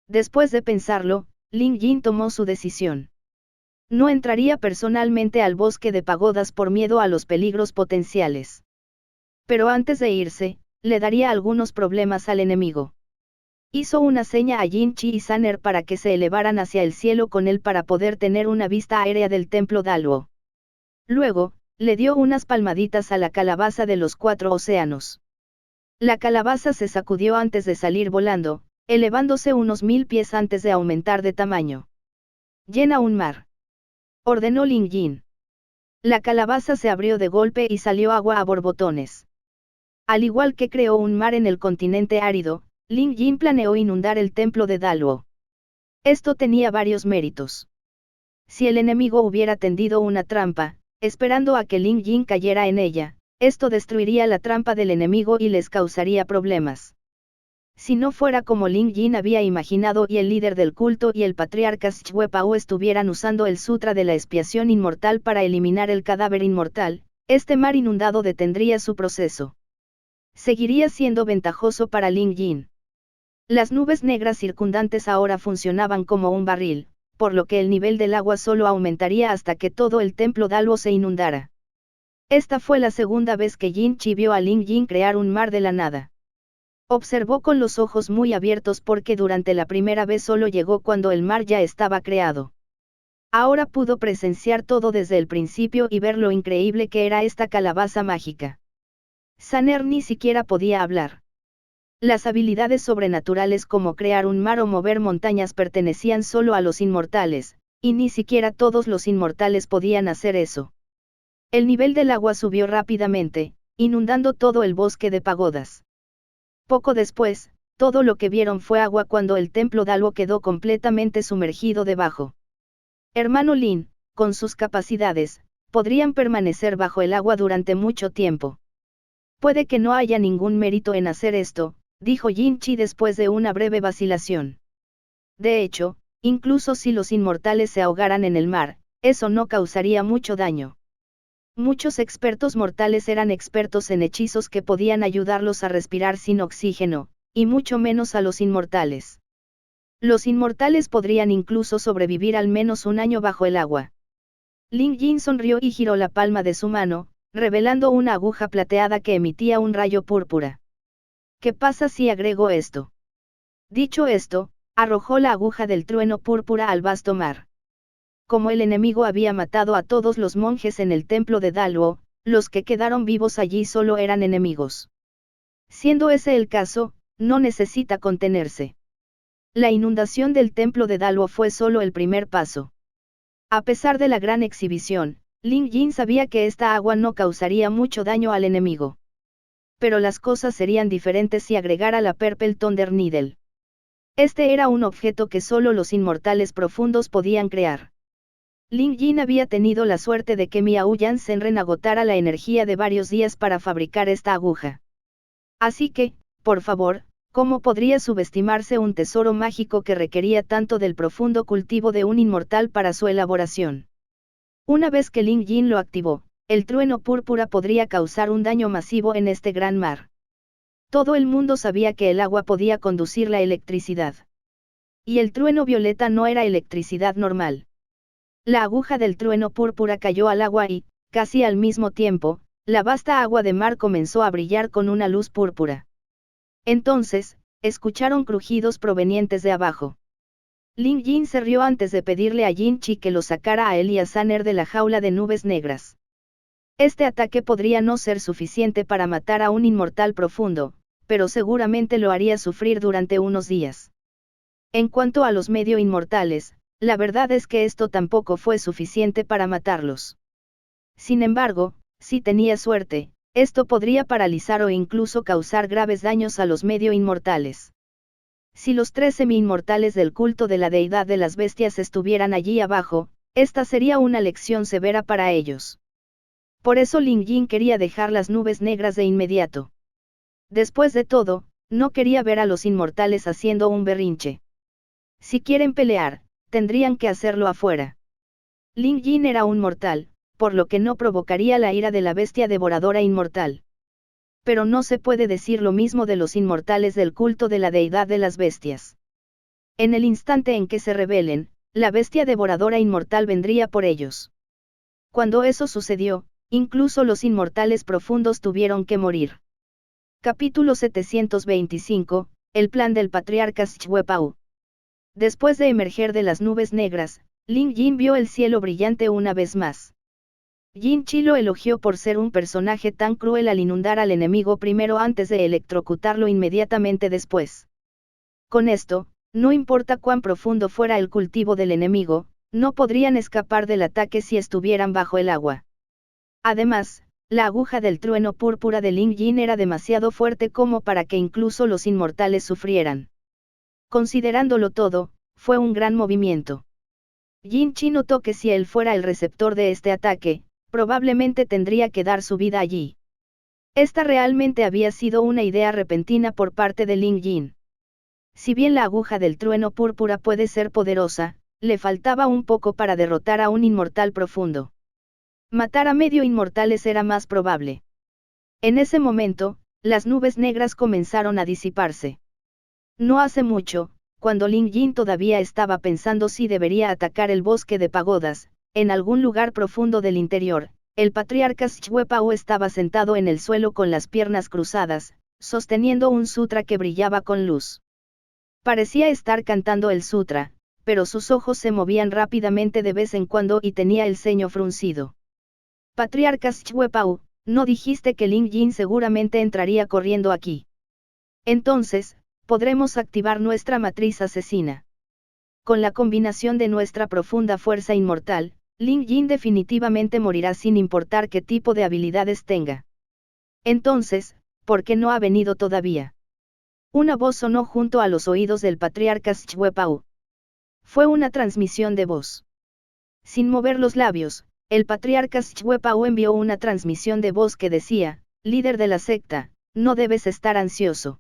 Después de pensarlo, Ling Jin tomó su decisión. No entraría personalmente al bosque de pagodas por miedo a los peligros potenciales. Pero antes de irse, le daría algunos problemas al enemigo. Hizo una seña a Jin Chi y Saner para que se elevaran hacia el cielo con él para poder tener una vista aérea del templo Daluo. Luego, le dio unas palmaditas a la calabaza de los 4 océanos. La calabaza se sacudió antes de salir volando, elevándose unos 1000 pies antes de aumentar de tamaño. «Llena un mar», ordenó Ling Jin. La calabaza se abrió de golpe y salió agua a borbotones. Al igual que creó un mar en el continente árido, Ling Jin planeó inundar el templo de Daluo. Esto tenía varios méritos. Si el enemigo hubiera tendido una trampa, esperando a que Ling Jin cayera en ella, esto destruiría la trampa del enemigo y les causaría problemas. Si no fuera como Ling Jin había imaginado y el líder del culto y el patriarca Shue Pao estuvieran usando el sutra de la expiación inmortal para eliminar el cadáver inmortal, este mar inundado detendría su proceso. Seguiría siendo ventajoso para Ling Jin. Las nubes negras circundantes ahora funcionaban como un barril, por lo que el nivel del agua solo aumentaría hasta que todo el templo Daluo se inundara. Esta fue la segunda vez que Jin Chi vio a Ling Jin crear un mar de la nada. Observó con los ojos muy abiertos porque durante la primera vez solo llegó cuando el mar ya estaba creado. Ahora pudo presenciar todo desde el principio y ver lo increíble que era esta calabaza mágica. Saner ni siquiera podía hablar. Las habilidades sobrenaturales como crear un mar o mover montañas pertenecían solo a los inmortales, y ni siquiera todos los inmortales podían hacer eso. El nivel del agua subió rápidamente, inundando todo el bosque de pagodas. Poco después, todo lo que vieron fue agua cuando el templo Daluo quedó completamente sumergido debajo. Hermano Lin, con sus capacidades, podrían permanecer bajo el agua durante mucho tiempo. Puede que no haya ningún mérito en hacer esto, dijo Jin Chi después de una breve vacilación. De hecho, incluso si los inmortales se ahogaran en el mar, eso no causaría mucho daño. Muchos expertos mortales eran expertos en hechizos que podían ayudarlos a respirar sin oxígeno, y mucho menos a los inmortales. Los inmortales podrían incluso sobrevivir al menos un año bajo el agua. Ling Jin sonrió y giró la palma de su mano, revelando una aguja plateada que emitía un rayo púrpura. ¿Qué pasa si agrego esto? Dicho esto, arrojó la aguja del trueno púrpura al vasto mar. Como el enemigo había matado a todos los monjes en el templo de Daluo, los que quedaron vivos allí solo eran enemigos. Siendo ese el caso, no necesita contenerse. La inundación del templo de Daluo fue solo el primer paso. A pesar de la gran exhibición, Ling Jin sabía que esta agua no causaría mucho daño al enemigo. pero las cosas serían diferentes si agregara la Purple Thunder Needle. Este era un objeto que solo los inmortales profundos podían crear. Ling Jin había tenido la suerte de que Miao Yan Senren agotara la energía de varios días para fabricar esta aguja. Así que, por favor, ¿cómo podría subestimarse un tesoro mágico que requería tanto del profundo cultivo de un inmortal para su elaboración? Una vez que Ling Jin lo activó, el trueno púrpura podría causar un daño masivo en este gran mar. Todo el mundo sabía que el agua podía conducir la electricidad. Y el trueno violeta no era electricidad normal. La aguja del trueno púrpura cayó al agua y, casi al mismo tiempo, la vasta agua de mar comenzó a brillar con una luz púrpura. Entonces, escucharon crujidos provenientes de abajo. Ling Jin se rió antes de pedirle a Jin Chi que lo sacara a él y a Saner de la jaula de nubes negras. Este ataque podría no ser suficiente para matar a un inmortal profundo, pero seguramente lo haría sufrir durante unos días. En cuanto a los medio inmortales, la verdad es que esto tampoco fue suficiente para matarlos. Sin embargo, si tenía suerte, esto podría paralizar o incluso causar graves daños a los medio inmortales. Si los 3 semi-inmortales del culto de la deidad de las bestias estuvieran allí abajo, esta sería una lección severa para ellos. Por eso Ling Jin quería dejar las nubes negras de inmediato. Después de todo, no quería ver a los inmortales haciendo un berrinche. Si quieren pelear, tendrían que hacerlo afuera. Ling Jin era un mortal, por lo que no provocaría la ira de la bestia devoradora inmortal. Pero no se puede decir lo mismo de los inmortales del culto de la deidad de las bestias. En el instante en que se rebelen, la bestia devoradora inmortal vendría por ellos. Cuando eso sucedió, incluso los inmortales profundos tuvieron que morir. Capítulo 725, el plan del patriarca Shwepao. Después de emerger de las nubes negras, Ling Jin vio el cielo brillante una vez más. Jin Chi lo elogió por ser un personaje tan cruel al inundar al enemigo primero antes de electrocutarlo inmediatamente después. Con esto, no importa cuán profundo fuera el cultivo del enemigo, no podrían escapar del ataque si estuvieran bajo el agua. Además, la aguja del trueno púrpura de Ling Jin era demasiado fuerte como para que incluso los inmortales sufrieran. Considerándolo todo, fue un gran movimiento. Jin Chi notó que si él fuera el receptor de este ataque, probablemente tendría que dar su vida allí. Esta realmente había sido una idea repentina por parte de Ling Jin. Si bien la aguja del trueno púrpura puede ser poderosa, le faltaba un poco para derrotar a un inmortal profundo. Matar a medio inmortales era más probable. En ese momento, las nubes negras comenzaron a disiparse. No hace mucho, cuando Ling Jin todavía estaba pensando si debería atacar el bosque de pagodas, en algún lugar profundo del interior, el patriarca Shwepao estaba sentado en el suelo con las piernas cruzadas, sosteniendo un sutra que brillaba con luz. Parecía estar cantando el sutra, pero sus ojos se movían rápidamente de vez en cuando y tenía el ceño fruncido. Patriarca Shwepao, ¿no dijiste que Ling Jin seguramente entraría corriendo aquí? Entonces, podremos activar nuestra matriz asesina. Con la combinación de nuestra profunda fuerza inmortal, Ling Jin definitivamente morirá sin importar qué tipo de habilidades tenga. Entonces, ¿por qué no ha venido todavía? Una voz sonó junto a los oídos del patriarca Shwepao. Fue una transmisión de voz. Sin mover los labios, el patriarca Shwepao envió una transmisión de voz que decía: líder de la secta, no debes estar ansioso.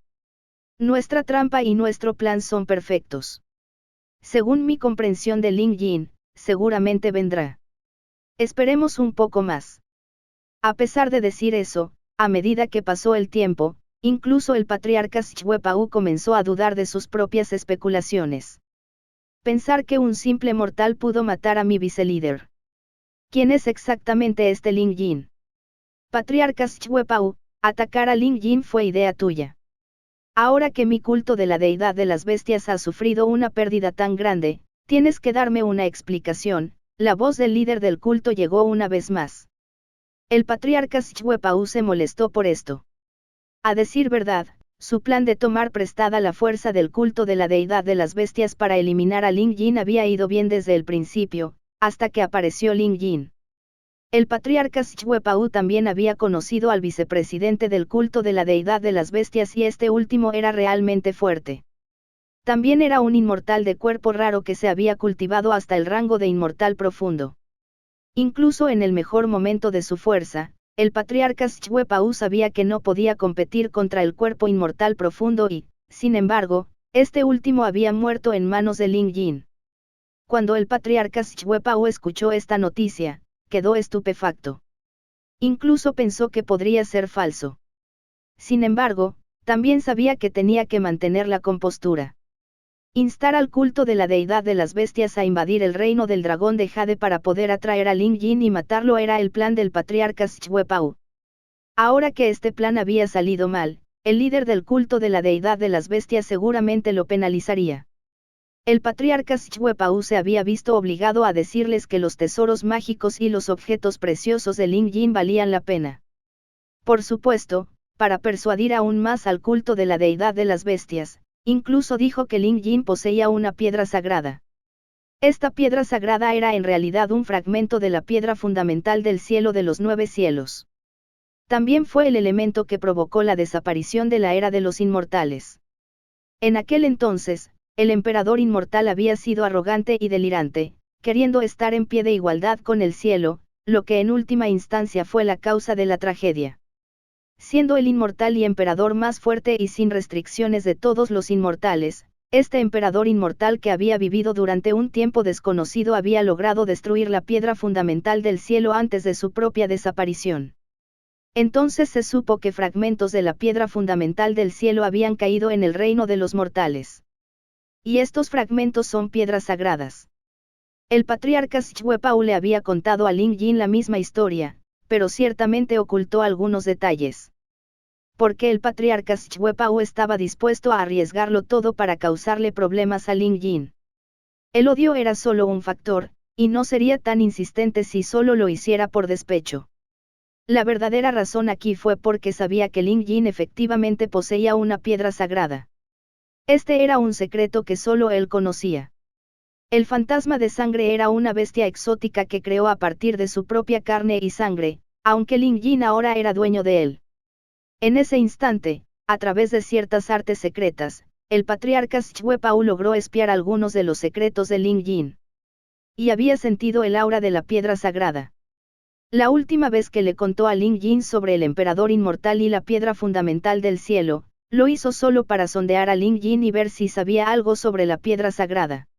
Nuestra trampa y nuestro plan son perfectos. Según mi comprensión de Ling Jin, seguramente vendrá. Esperemos un poco más. A pesar de decir eso, a medida que pasó el tiempo, incluso el patriarca Shwepao comenzó a dudar de sus propias especulaciones. Pensar que un simple mortal pudo matar a mi vicelíder. ¿Quién es exactamente este Ling Jin? Patriarca Shwepao, atacar a Ling Jin fue idea tuya. Ahora que mi culto de la deidad de las bestias ha sufrido una pérdida tan grande, tienes que darme una explicación. La voz del líder del culto llegó una vez más. El patriarca Shwepao se molestó por esto. A decir verdad, su plan de tomar prestada la fuerza del culto de la deidad de las bestias para eliminar a Ling Jin había ido bien desde el principio, hasta que apareció Ling Jin. El patriarca Shwepaú también había conocido al vicepresidente del culto de la deidad de las bestias y este último era realmente fuerte. También era un inmortal de cuerpo raro que se había cultivado hasta el rango de inmortal profundo. Incluso en el mejor momento de su fuerza, el patriarca Shwepaú sabía que no podía competir contra el cuerpo inmortal profundo y, sin embargo, este último había muerto en manos de Ling Yin. Cuando el patriarca Shwepaú escuchó esta noticia, quedó estupefacto. Incluso pensó que podría ser falso. Sin embargo, también sabía que tenía que mantener la compostura. Instar al culto de la deidad de las bestias a invadir el reino del dragón de Jade para poder atraer a Ling Yin y matarlo era el plan del patriarca Shwepaú. Ahora que este plan había salido mal, el líder del culto de la deidad de las bestias seguramente lo penalizaría. El patriarca Shwepaú se había visto obligado a decirles que los tesoros mágicos y los objetos preciosos de Ling Yin valían la pena. Por supuesto, para persuadir aún más al culto de la deidad de las bestias, incluso dijo que Ling Yin poseía una piedra sagrada. Esta piedra sagrada era en realidad un fragmento de la piedra fundamental del cielo de los 9 cielos. También fue el elemento que provocó la desaparición de la era de los inmortales. En aquel entonces, el emperador inmortal había sido arrogante y delirante, queriendo estar en pie de igualdad con el cielo, lo que en última instancia fue la causa de la tragedia. Siendo el inmortal y emperador más fuerte y sin restricciones de todos los inmortales, este emperador inmortal que había vivido durante un tiempo desconocido había logrado destruir la piedra fundamental del cielo antes de su propia desaparición. Entonces se supo que fragmentos de la piedra fundamental del cielo habían caído en el reino de los mortales. Y estos fragmentos son piedras sagradas. El patriarca Shwepaú le había contado a Ling Yin la misma historia, pero ciertamente ocultó algunos detalles. Porque el patriarca Shwepaú estaba dispuesto a arriesgarlo todo para causarle problemas a Ling Yin. El odio era solo un factor, y no sería tan insistente si solo lo hiciera por despecho. La verdadera razón aquí fue porque sabía que Ling Yin efectivamente poseía una piedra sagrada. Este era un secreto que solo él conocía. El fantasma de sangre era una bestia exótica que creó a partir de su propia carne y sangre, aunque Ling Yin ahora era dueño de él. En ese instante, a través de ciertas artes secretas, el patriarca Shwepaú logró espiar algunos de los secretos de Ling Yin. Y había sentido el aura de la piedra sagrada. La última vez que le contó a Ling Yin sobre el emperador inmortal y la piedra fundamental del cielo, lo hizo solo para sondear a Ling Yin y ver si sabía algo sobre la piedra sagrada.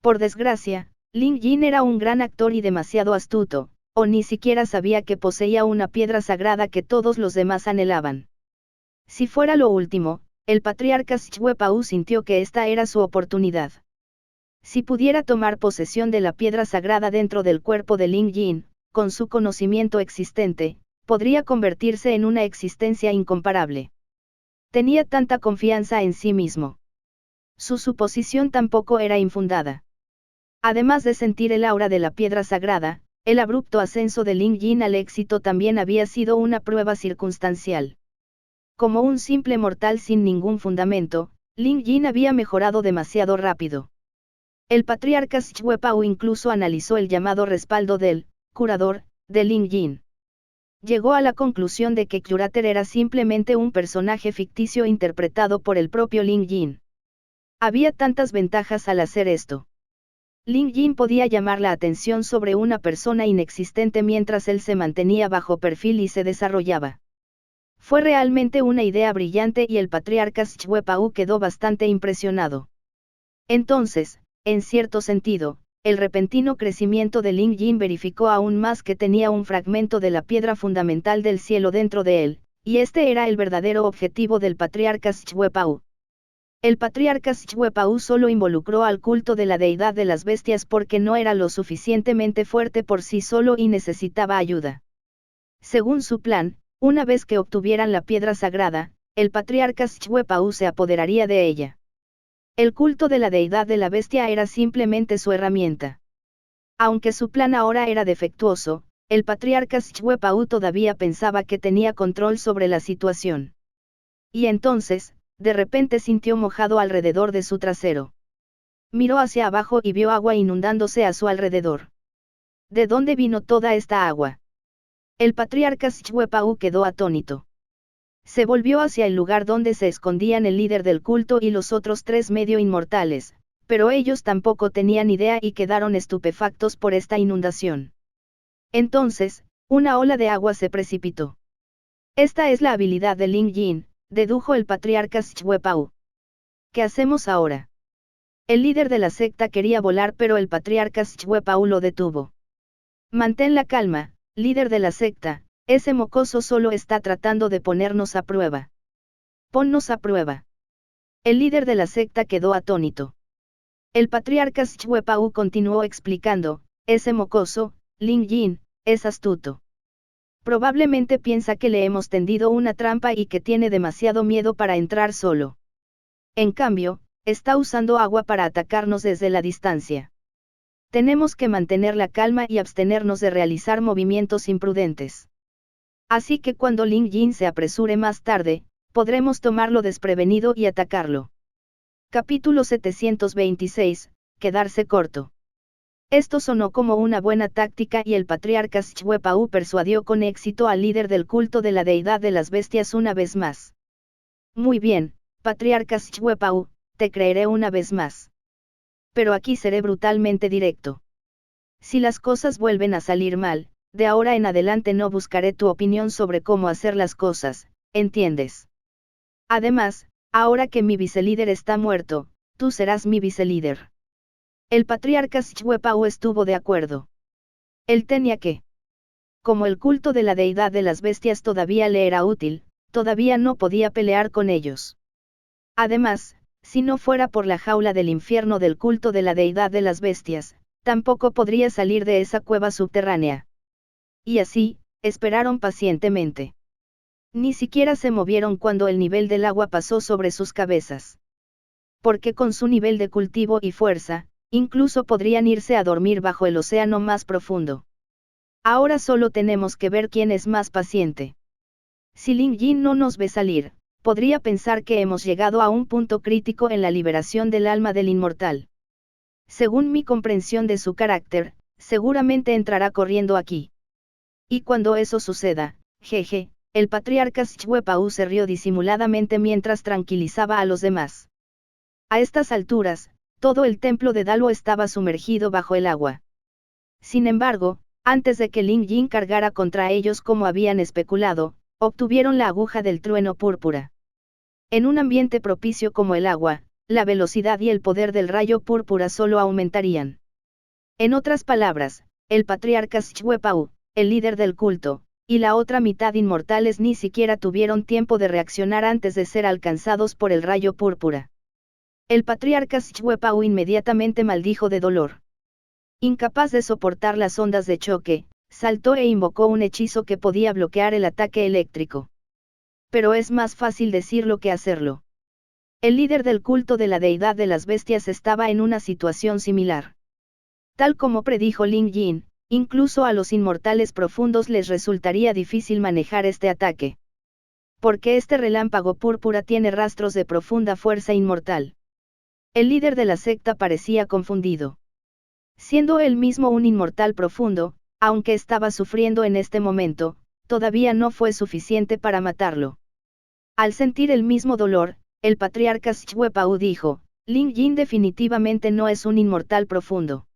Por desgracia, Ling Yin era un gran actor y demasiado astuto, o ni siquiera sabía que poseía una piedra sagrada que todos los demás anhelaban. Si fuera lo último, el patriarca Shwepaú sintió que esta era su oportunidad. Si pudiera tomar posesión de la piedra sagrada dentro del cuerpo de Ling Yin, con su conocimiento existente, podría convertirse en una existencia incomparable. Tenía tanta confianza en sí mismo. Su suposición tampoco era infundada. Además de sentir el aura de la piedra sagrada, el abrupto ascenso de Ling Yin al éxito también había sido una prueba circunstancial. Como un simple mortal sin ningún fundamento, Ling Yin había mejorado demasiado rápido. El patriarca Shwepaú incluso analizó el llamado respaldo del curador de Ling Yin. Llegó a la conclusión de que Curator era simplemente un personaje ficticio interpretado por el propio Ling Yin. Había tantas ventajas al hacer esto. Ling Yin podía llamar la atención sobre una persona inexistente mientras él se mantenía bajo perfil y se desarrollaba. Fue realmente una idea brillante y el patriarca Shwepaú quedó bastante impresionado. Entonces, en cierto sentido, el repentino crecimiento de Ling Yin verificó aún más que tenía un fragmento de la piedra fundamental del cielo dentro de él, y este era el verdadero objetivo del patriarca Shwepaú. El patriarca Shwepaú solo involucró al culto de la deidad de las bestias porque no era lo suficientemente fuerte por sí solo y necesitaba ayuda. Según su plan, una vez que obtuvieran la piedra sagrada, el patriarca Shwepaú se apoderaría de ella. El culto de la deidad de la bestia era simplemente su herramienta. Aunque su plan ahora era defectuoso, el patriarca Shwepaú todavía pensaba que tenía control sobre la situación. Y entonces, de repente sintió mojado alrededor de su trasero. Miró hacia abajo y vio agua inundándose a su alrededor. ¿De dónde vino toda esta agua? El patriarca Shwepau quedó atónito. Se volvió hacia el lugar donde se escondían el líder del culto y los otros 3 medio inmortales, pero ellos tampoco tenían idea y quedaron estupefactos por esta inundación. Entonces, una ola de agua se precipitó. Esta es la habilidad de Ling Yin, dedujo el patriarca Shwepau. ¿Qué hacemos ahora? El líder de la secta quería volar, pero el patriarca Shwepau lo detuvo. Mantén la calma, líder de la secta, ese mocoso solo está tratando de ponernos a prueba. Ponnos a prueba. El líder de la secta quedó atónito. El patriarca Shwepau continuó explicando, ese mocoso, Ling Yin, es astuto. Probablemente piensa que le hemos tendido una trampa y que tiene demasiado miedo para entrar solo. En cambio, está usando agua para atacarnos desde la distancia. Tenemos que mantener la calma y abstenernos de realizar movimientos imprudentes. Así que cuando Ling Yin se apresure más tarde, podremos tomarlo desprevenido y atacarlo. Capítulo 726, quedarse corto. Esto sonó como una buena táctica y el patriarca Shwepau persuadió con éxito al líder del culto de la deidad de las bestias una vez más. Muy bien, patriarca Shwepau, te creeré una vez más. Pero aquí seré brutalmente directo. Si las cosas vuelven a salir mal, de ahora en adelante no buscaré tu opinión sobre cómo hacer las cosas, ¿entiendes? Además, ahora que mi vicelíder está muerto, tú serás mi vicelíder. El patriarca Shwepau estuvo de acuerdo. Él tenía que. Como el culto de la deidad de las bestias todavía le era útil, todavía no podía pelear con ellos. Además, si no fuera por la jaula del infierno del culto de la deidad de las bestias, tampoco podría salir de esa cueva subterránea. Y así, esperaron pacientemente. Ni siquiera se movieron cuando el nivel del agua pasó sobre sus cabezas. Porque con su nivel de cultivo y fuerza, incluso podrían irse a dormir bajo el océano más profundo. Ahora solo tenemos que ver quién es más paciente. Si Ling Yin no nos ve salir, podría pensar que hemos llegado a un punto crítico en la liberación del alma del inmortal. Según mi comprensión de su carácter, seguramente entrará corriendo aquí. Y cuando eso suceda, jeje, el patriarca Shwepau se rió disimuladamente mientras tranquilizaba a los demás. A estas alturas, todo el templo de Dalo estaba sumergido bajo el agua. Sin embargo, antes de que Ling Yin cargara contra ellos como habían especulado, obtuvieron la aguja del trueno púrpura. En un ambiente propicio como el agua, la velocidad y el poder del rayo púrpura solo aumentarían. En otras palabras, el patriarca Shwepau, el líder del culto, y la otra mitad inmortales ni siquiera tuvieron tiempo de reaccionar antes de ser alcanzados por el rayo púrpura. El patriarca Shwepau inmediatamente maldijo de dolor. Incapaz de soportar las ondas de choque, saltó e invocó un hechizo que podía bloquear el ataque eléctrico. Pero es más fácil decirlo que hacerlo. El líder del culto de la deidad de las bestias estaba en una situación similar. Tal como predijo Ling Yin, incluso a los inmortales profundos les resultaría difícil manejar este ataque. Porque este relámpago púrpura tiene rastros de profunda fuerza inmortal. El líder de la secta parecía confundido. Siendo él mismo un inmortal profundo, aunque estaba sufriendo en este momento, todavía no fue suficiente para matarlo. Al sentir el mismo dolor, el patriarca Shwepau dijo, Ling Yin definitivamente no es un inmortal profundo.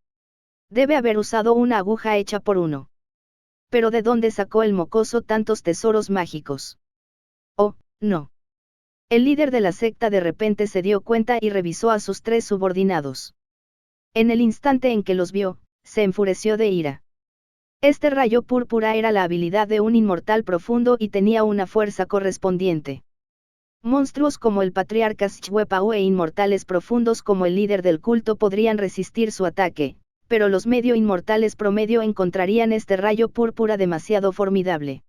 Debe haber usado una aguja hecha por uno. Pero ¿de dónde sacó el mocoso tantos tesoros mágicos? Oh, no. El líder de la secta de repente se dio cuenta y revisó a sus 3 subordinados. En el instante en que los vio, se enfureció de ira. Este rayo púrpura era la habilidad de un inmortal profundo y tenía una fuerza correspondiente. Monstruos como el patriarca Shwepau e inmortales profundos como el líder del culto podrían resistir su ataque, pero los medio inmortales promedio encontrarían este rayo púrpura demasiado formidable.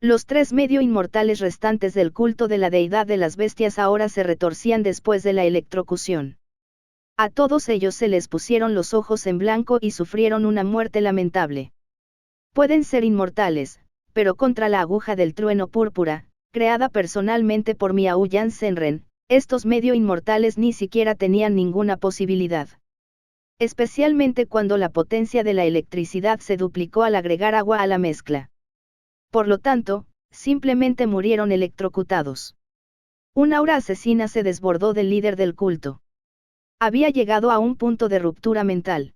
Los 3 medio inmortales restantes del culto de la deidad de las bestias ahora se retorcían después de la electrocución. A todos ellos se les pusieron los ojos en blanco y sufrieron una muerte lamentable. Pueden ser inmortales, pero contra la aguja del trueno púrpura, creada personalmente por Miao Yan Senren, estos medio inmortales ni siquiera tenían ninguna posibilidad. especialmente cuando la potencia de la electricidad se duplicó al agregar agua a la mezcla. Por lo tanto, simplemente murieron electrocutados. Un aura asesina se desbordó del líder del culto. Había llegado a un punto de ruptura mental.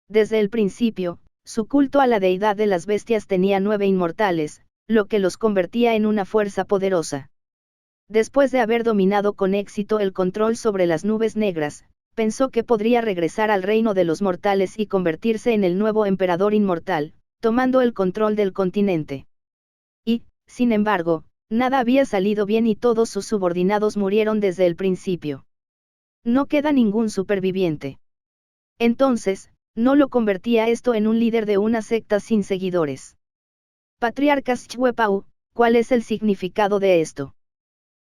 Desde el principio, su culto a la deidad de las bestias tenía 9 inmortales, lo que los convertía en una fuerza poderosa. Después de haber dominado con éxito el control sobre las nubes negras, pensó que podría regresar al reino de los mortales y convertirse en el nuevo emperador inmortal, tomando el control del continente. Y, sin embargo, nada había salido bien y todos sus subordinados murieron desde el principio. No queda ningún superviviente. Entonces, no lo convertía esto en un líder de una secta sin seguidores. Patriarca Schwepau, ¿cuál es el significado de esto?,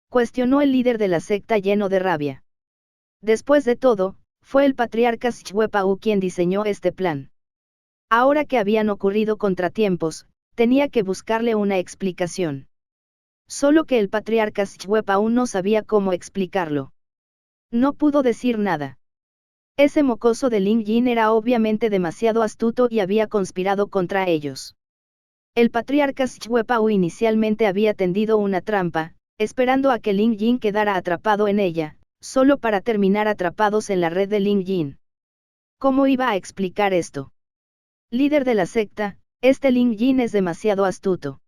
cuestionó el líder de la secta lleno de rabia. Después de todo, fue el patriarca Schwepau quien diseñó este plan. Ahora que habían ocurrido contratiempos, tenía que buscarle una explicación. Solo que el patriarca Schwepau no sabía cómo explicarlo. No pudo decir nada. Ese mocoso de Ling Yin era obviamente demasiado astuto y había conspirado contra ellos. El patriarca Schwepau inicialmente había tendido una trampa, esperando a que Ling Yin quedara atrapado en ella, solo para terminar atrapados en la red de Ling Yin. ¿Cómo iba a explicar esto? Líder de la secta, este Ling Yin es demasiado astuto.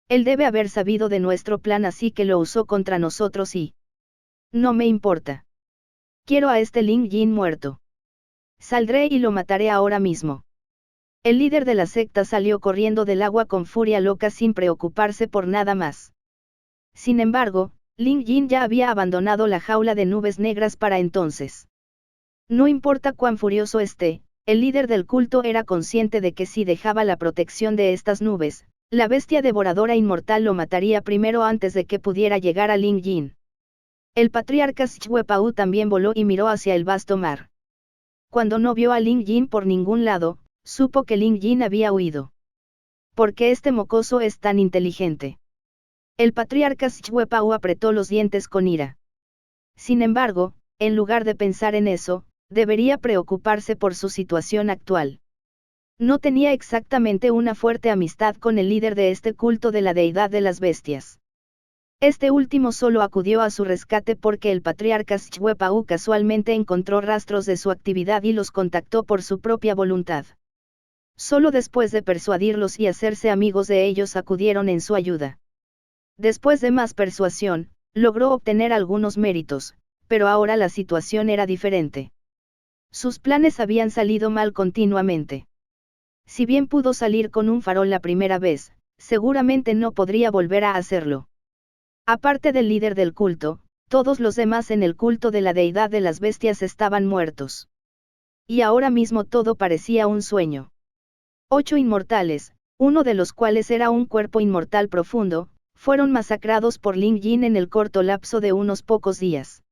Él debe haber sabido de nuestro plan así que lo usó contra nosotros y... No me importa. Quiero a este Ling Yin muerto. Saldré y lo mataré ahora mismo. El líder de la secta salió corriendo del agua con furia loca sin preocuparse por nada más. Sin embargo, Ling Yin ya había abandonado la jaula de nubes negras para entonces. No importa cuán furioso esté, el líder del culto era consciente de que si dejaba la protección de estas nubes, la bestia devoradora inmortal lo mataría primero antes de que pudiera llegar a Ling Yin. El patriarca Schwepau también voló y miró hacia el vasto mar. Cuando no vio a Ling Yin por ningún lado, supo que Ling Yin había huido. ¿Por qué este mocoso es tan inteligente? El patriarca Schwepau apretó los dientes con ira. Sin embargo, en lugar de pensar en eso, debería preocuparse por su situación actual. No tenía exactamente una fuerte amistad con el líder de este culto de la deidad de las bestias. Este último solo acudió a su rescate porque el patriarca Schwepau casualmente encontró rastros de su actividad y los contactó por su propia voluntad. Solo después de persuadirlos y hacerse amigos de ellos acudieron en su ayuda. Después de más persuasión, logró obtener algunos méritos, pero ahora la situación era diferente. Sus planes habían salido mal continuamente. Si bien pudo salir con un farol la primera vez, seguramente no podría volver a hacerlo. Aparte del líder del culto, todos los demás en el culto de la deidad de las bestias estaban muertos. Y ahora mismo todo parecía un sueño. 8 inmortales, uno de los cuales era un cuerpo inmortal profundo, fueron masacrados por Ling Yin en el corto lapso de unos pocos días.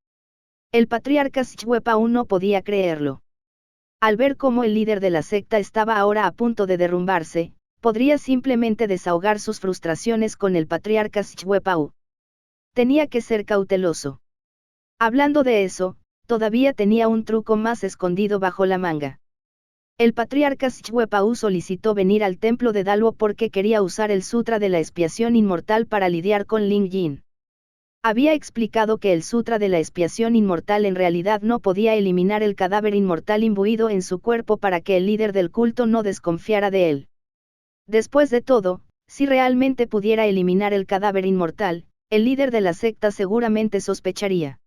El patriarca Schwepau no podía creerlo. Al ver cómo el líder de la secta estaba ahora a punto de derrumbarse, podría simplemente desahogar sus frustraciones con el patriarca Schwepau. Tenía que ser cauteloso. Hablando de eso, todavía tenía un truco más escondido bajo la manga. El patriarca Schwepau solicitó venir al templo de Daluo porque quería usar el Sutra de la Expiación Inmortal para lidiar con Ling Yin. Había explicado que el Sutra de la Expiación Inmortal en realidad no podía eliminar el cadáver inmortal imbuido en su cuerpo para que el líder del culto no desconfiara de él. Después de todo, si realmente pudiera eliminar el cadáver inmortal, el líder de la secta seguramente sospecharía.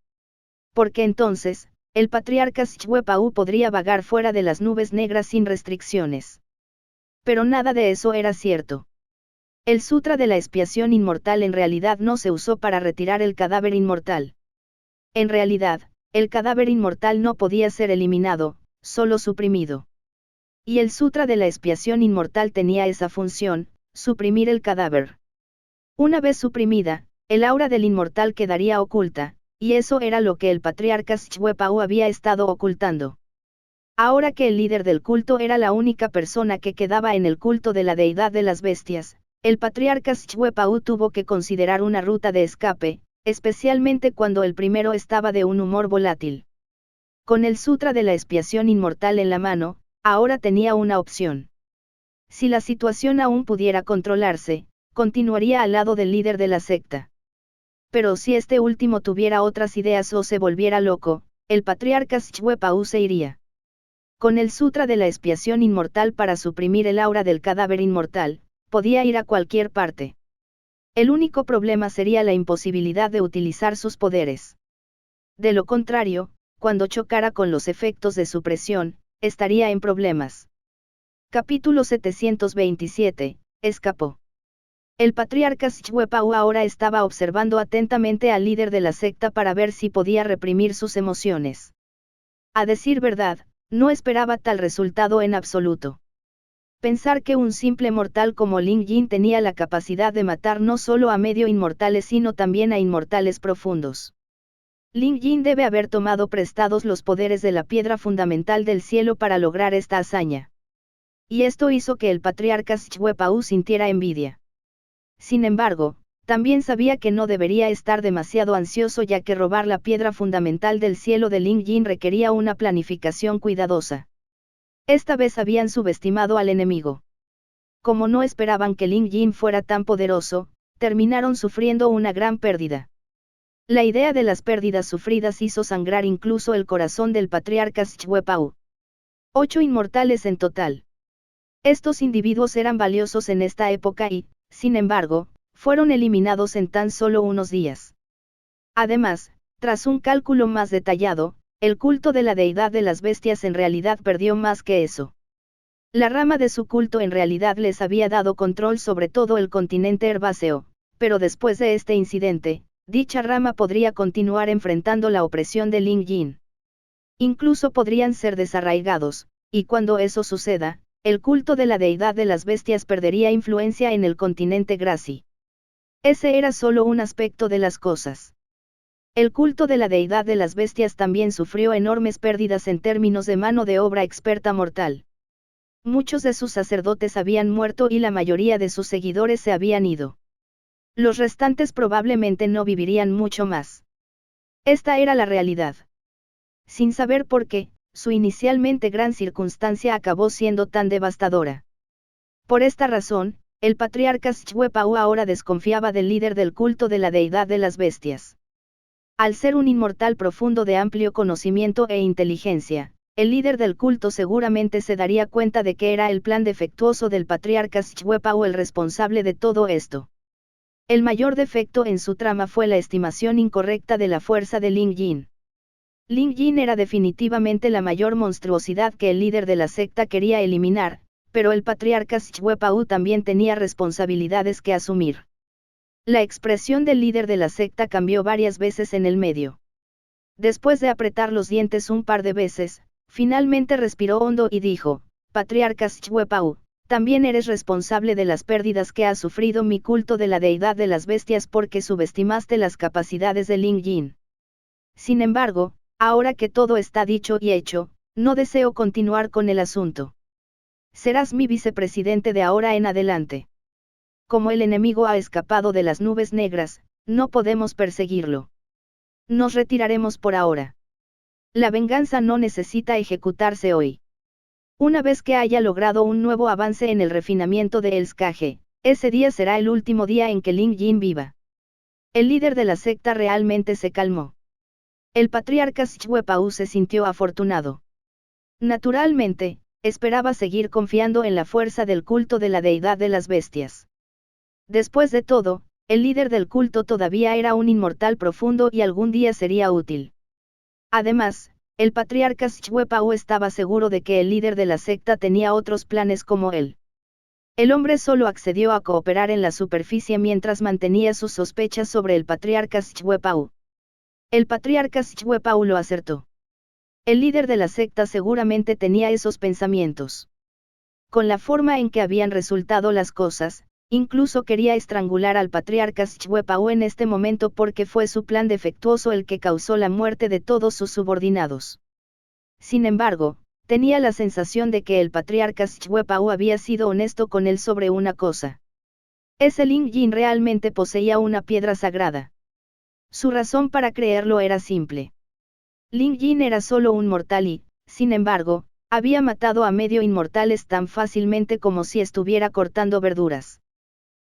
Porque entonces, el patriarca Schwepau podría vagar fuera de las nubes negras sin restricciones. Pero nada de eso era cierto. El Sutra de la Expiación Inmortal en realidad no se usó para retirar el cadáver inmortal. En realidad, el cadáver inmortal no podía ser eliminado, solo suprimido. Y el Sutra de la Expiación Inmortal tenía esa función, suprimir el cadáver. Una vez suprimida, el aura del inmortal quedaría oculta, y eso era lo que el patriarca Schwepau había estado ocultando. Ahora que el líder del culto era la única persona que quedaba en el culto de la deidad de las bestias, el patriarca Schwepau tuvo que considerar una ruta de escape, especialmente cuando el primero estaba de un humor volátil. Con el Sutra de la Expiación Inmortal en la mano, ahora tenía una opción. Si la situación aún pudiera controlarse, continuaría al lado del líder de la secta. Pero si este último tuviera otras ideas o se volviera loco, el patriarca Shwepao se iría. Con el Sutra de la Expiación Inmortal para suprimir el aura del cadáver inmortal, podía ir a cualquier parte. El único problema sería la imposibilidad de utilizar sus poderes. De lo contrario, cuando chocara con los efectos de su presión, estaría en problemas. Capítulo 727, escapó. El patriarca Shwepao ahora estaba observando atentamente al líder de la secta para ver si podía reprimir sus emociones. A decir verdad, no esperaba tal resultado en absoluto. Pensar que un simple mortal como Lin Jin tenía la capacidad de matar no solo a medio inmortales sino también a inmortales profundos. Lin Jin debe haber tomado prestados los poderes de la piedra fundamental del cielo para lograr esta hazaña. Y esto hizo que el patriarca Shwepao sintiera envidia. Sin embargo, también sabía que no debería estar demasiado ansioso ya que robar la piedra fundamental del cielo de Lin Jin requería una planificación cuidadosa. Esta vez habían subestimado al enemigo. Como no esperaban que Lin Jin fuera tan poderoso, terminaron sufriendo una gran pérdida. La idea de las pérdidas sufridas hizo sangrar incluso el corazón del patriarca Shwepao. 8 inmortales en total. Estos individuos eran valiosos en esta época y, sin embargo, fueron eliminados en tan solo unos días. Además, tras un cálculo más detallado, el culto de la deidad de las bestias en realidad perdió más que eso. La rama de su culto en realidad les había dado control sobre todo el continente herbáceo, pero después de este incidente, dicha rama podría continuar enfrentando la opresión de Lin Jin. Incluso podrían ser desarraigados, y cuando eso suceda, el culto de la deidad de las bestias perdería influencia en el continente Grazi. Ese era solo un aspecto de las cosas. El culto de la deidad de las bestias también sufrió enormes pérdidas en términos de mano de obra experta mortal. Muchos de sus sacerdotes habían muerto y la mayoría de sus seguidores se habían ido. Los restantes probablemente no vivirían mucho más. Esta era la realidad. Sin saber por qué, su inicialmente gran circunstancia acabó siendo tan devastadora. Por esta razón, el patriarca Shwepao ahora desconfiaba del líder del culto de la deidad de las bestias. Al ser un inmortal profundo de amplio conocimiento e inteligencia, el líder del culto seguramente se daría cuenta de que era el plan defectuoso del patriarca Shwepao el responsable de todo esto. El mayor defecto en su trama fue la estimación incorrecta de la fuerza de Lin Jin. Lin Jin era definitivamente la mayor monstruosidad que el líder de la secta quería eliminar, pero el patriarca Shwepao también tenía responsabilidades que asumir. La expresión del líder de la secta cambió varias veces en el medio. Después de apretar los dientes un par de veces, finalmente respiró hondo y dijo: Patriarca Shwepao, también eres responsable de las pérdidas que ha sufrido mi culto de la deidad de las bestias porque subestimaste las capacidades de Lin Jin. Sin embargo, ahora que todo está dicho y hecho, no deseo continuar con el asunto. Serás mi vicepresidente de ahora en adelante. Como el enemigo ha escapado de las nubes negras, no podemos perseguirlo. Nos retiraremos por ahora. La venganza no necesita ejecutarse hoy. Una vez que haya logrado un nuevo avance en el refinamiento de Elskage, ese día será el último día en que Lin Jin viva. El líder de la secta realmente se calmó. El patriarca Shwepao se sintió afortunado. Naturalmente, esperaba seguir confiando en la fuerza del culto de la deidad de las bestias. Después de todo, el líder del culto todavía era un inmortal profundo y algún día sería útil. Además, el patriarca Shwepao estaba seguro de que el líder de la secta tenía otros planes como él. El hombre solo accedió a cooperar en la superficie mientras mantenía sus sospechas sobre el patriarca Shwepao. El patriarca Shwepao lo acertó. El líder de la secta seguramente tenía esos pensamientos. Con la forma en que habían resultado las cosas, incluso quería estrangular al patriarca Shwepao en este momento porque fue su plan defectuoso el que causó la muerte de todos sus subordinados. Sin embargo, tenía la sensación de que el patriarca Shwepao había sido honesto con él sobre una cosa. Ese Lin Jin realmente poseía una piedra sagrada. Su razón para creerlo era simple. Ling Yin era solo un mortal y, sin embargo, había matado a medio inmortales tan fácilmente como si estuviera cortando verduras.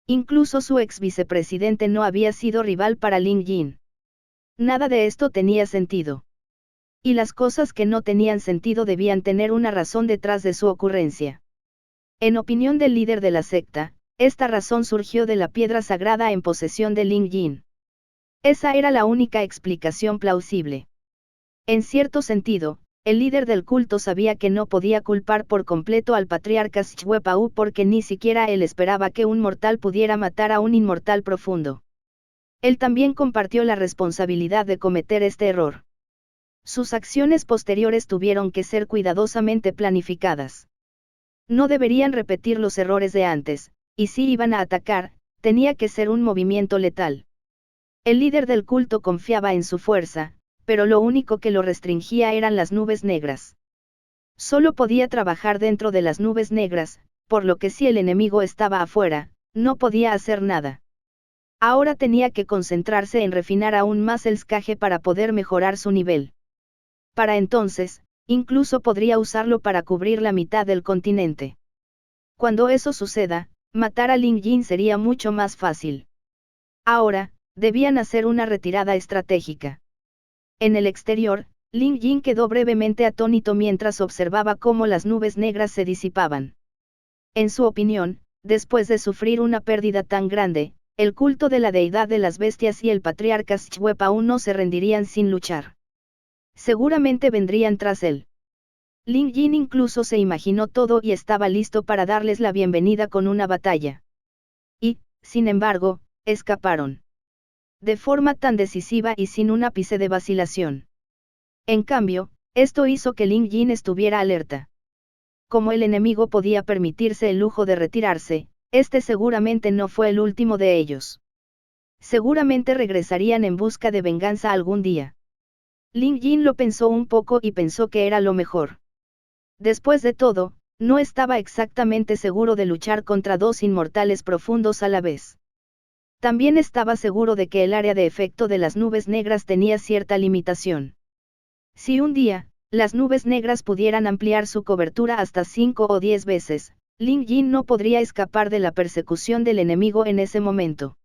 Incluso su ex vicepresidente no había sido rival para Ling Yin. Nada de esto tenía sentido. Y las cosas que no tenían sentido debían tener una razón detrás de su ocurrencia. En opinión del líder de la secta, esta razón surgió de la piedra sagrada en posesión de Ling Yin. Esa era la única explicación plausible. En cierto sentido, el líder del culto sabía que no podía culpar por completo al patriarca Shwepao porque ni siquiera él esperaba que un mortal pudiera matar a un inmortal profundo. Él también compartió la responsabilidad de cometer este error. Sus acciones posteriores tuvieron que ser cuidadosamente planificadas. No deberían repetir los errores de antes, y si iban a atacar, tenía que ser un movimiento letal. El líder del culto confiaba en su fuerza, pero lo único que lo restringía eran las nubes negras. Solo podía trabajar dentro de las nubes negras, por lo que si el enemigo estaba afuera, no podía hacer nada. Ahora tenía que concentrarse en refinar aún más el scaje para poder mejorar su nivel. Para entonces, incluso podría usarlo para cubrir la mitad del continente. Cuando eso suceda, matar a Ling Yin sería mucho más fácil. Ahora, debían hacer una retirada estratégica. En el exterior, Ling Yin quedó brevemente atónito mientras observaba cómo las nubes negras se disipaban. En su opinión, después de sufrir una pérdida tan grande, el culto de la deidad de las bestias y el patriarca Shwepao no se rendirían sin luchar. Seguramente vendrían tras él. Ling Yin incluso se imaginó todo y estaba listo para darles la bienvenida con una batalla. Y, sin embargo, escaparon. De forma tan decisiva y sin un ápice de vacilación. En cambio, esto hizo que Ling Yin estuviera alerta. Como el enemigo podía permitirse el lujo de retirarse, este seguramente no fue el último de ellos. Seguramente regresarían en busca de venganza algún día. Ling Yin lo pensó un poco y pensó que era lo mejor. Después de todo, no estaba exactamente seguro de luchar contra dos inmortales profundos a la vez. También estaba seguro de que el área de efecto de las nubes negras tenía cierta limitación. Si un día, las nubes negras pudieran ampliar su cobertura hasta 5 o 10 veces, Ling Yin no podría escapar de la persecución del enemigo en ese momento.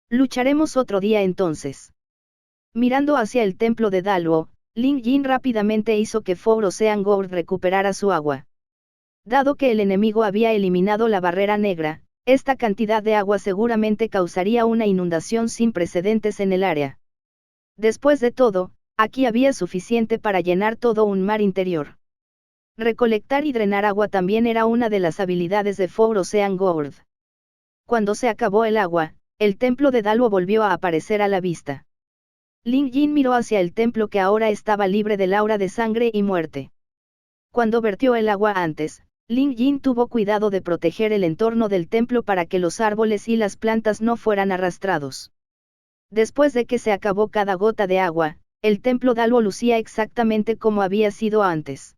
Lucharemos otro día entonces. Mirando hacia el templo de Daluo, Ling Yin rápidamente hizo que Four Ocean Gourd recuperara su agua. Dado que el enemigo había eliminado la barrera negra, esta cantidad de agua seguramente causaría una inundación sin precedentes en el área. Después de todo, aquí había suficiente para llenar todo un mar interior. Recolectar y drenar agua también era una de las habilidades de Four Ocean Gourd. Cuando se acabó el agua, el templo de Daluo volvió a aparecer a la vista. Ling Yin miró hacia el templo que ahora estaba libre del aura de sangre y muerte. Cuando vertió el agua antes, Ling Yin tuvo cuidado de proteger el entorno del templo para que los árboles y las plantas no fueran arrastrados. Después de que se acabó cada gota de agua, el templo Daluo lucía exactamente como había sido antes.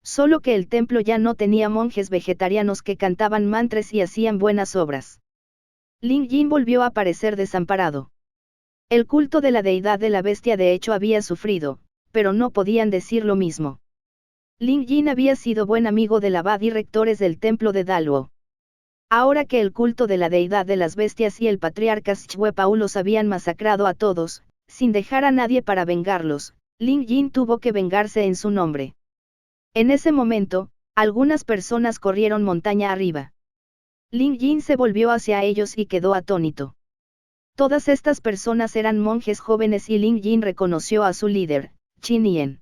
Solo que el templo ya no tenía monjes vegetarianos que cantaban mantras y hacían buenas obras. Ling Yin volvió a parecer desamparado. El culto de la deidad de la bestia de hecho había sufrido, pero no podían decir lo mismo. Ling Yin había sido buen amigo del abad y rectores del templo de Daluo. Ahora que el culto de la deidad de las bestias y el patriarca Shwepao los habían masacrado a todos, sin dejar a nadie para vengarlos, Ling Yin tuvo que vengarse en su nombre. En ese momento, algunas personas corrieron montaña arriba. Ling Yin se volvió hacia ellos y quedó atónito. Todas estas personas eran monjes jóvenes y Ling Yin reconoció a su líder, Qin Yen.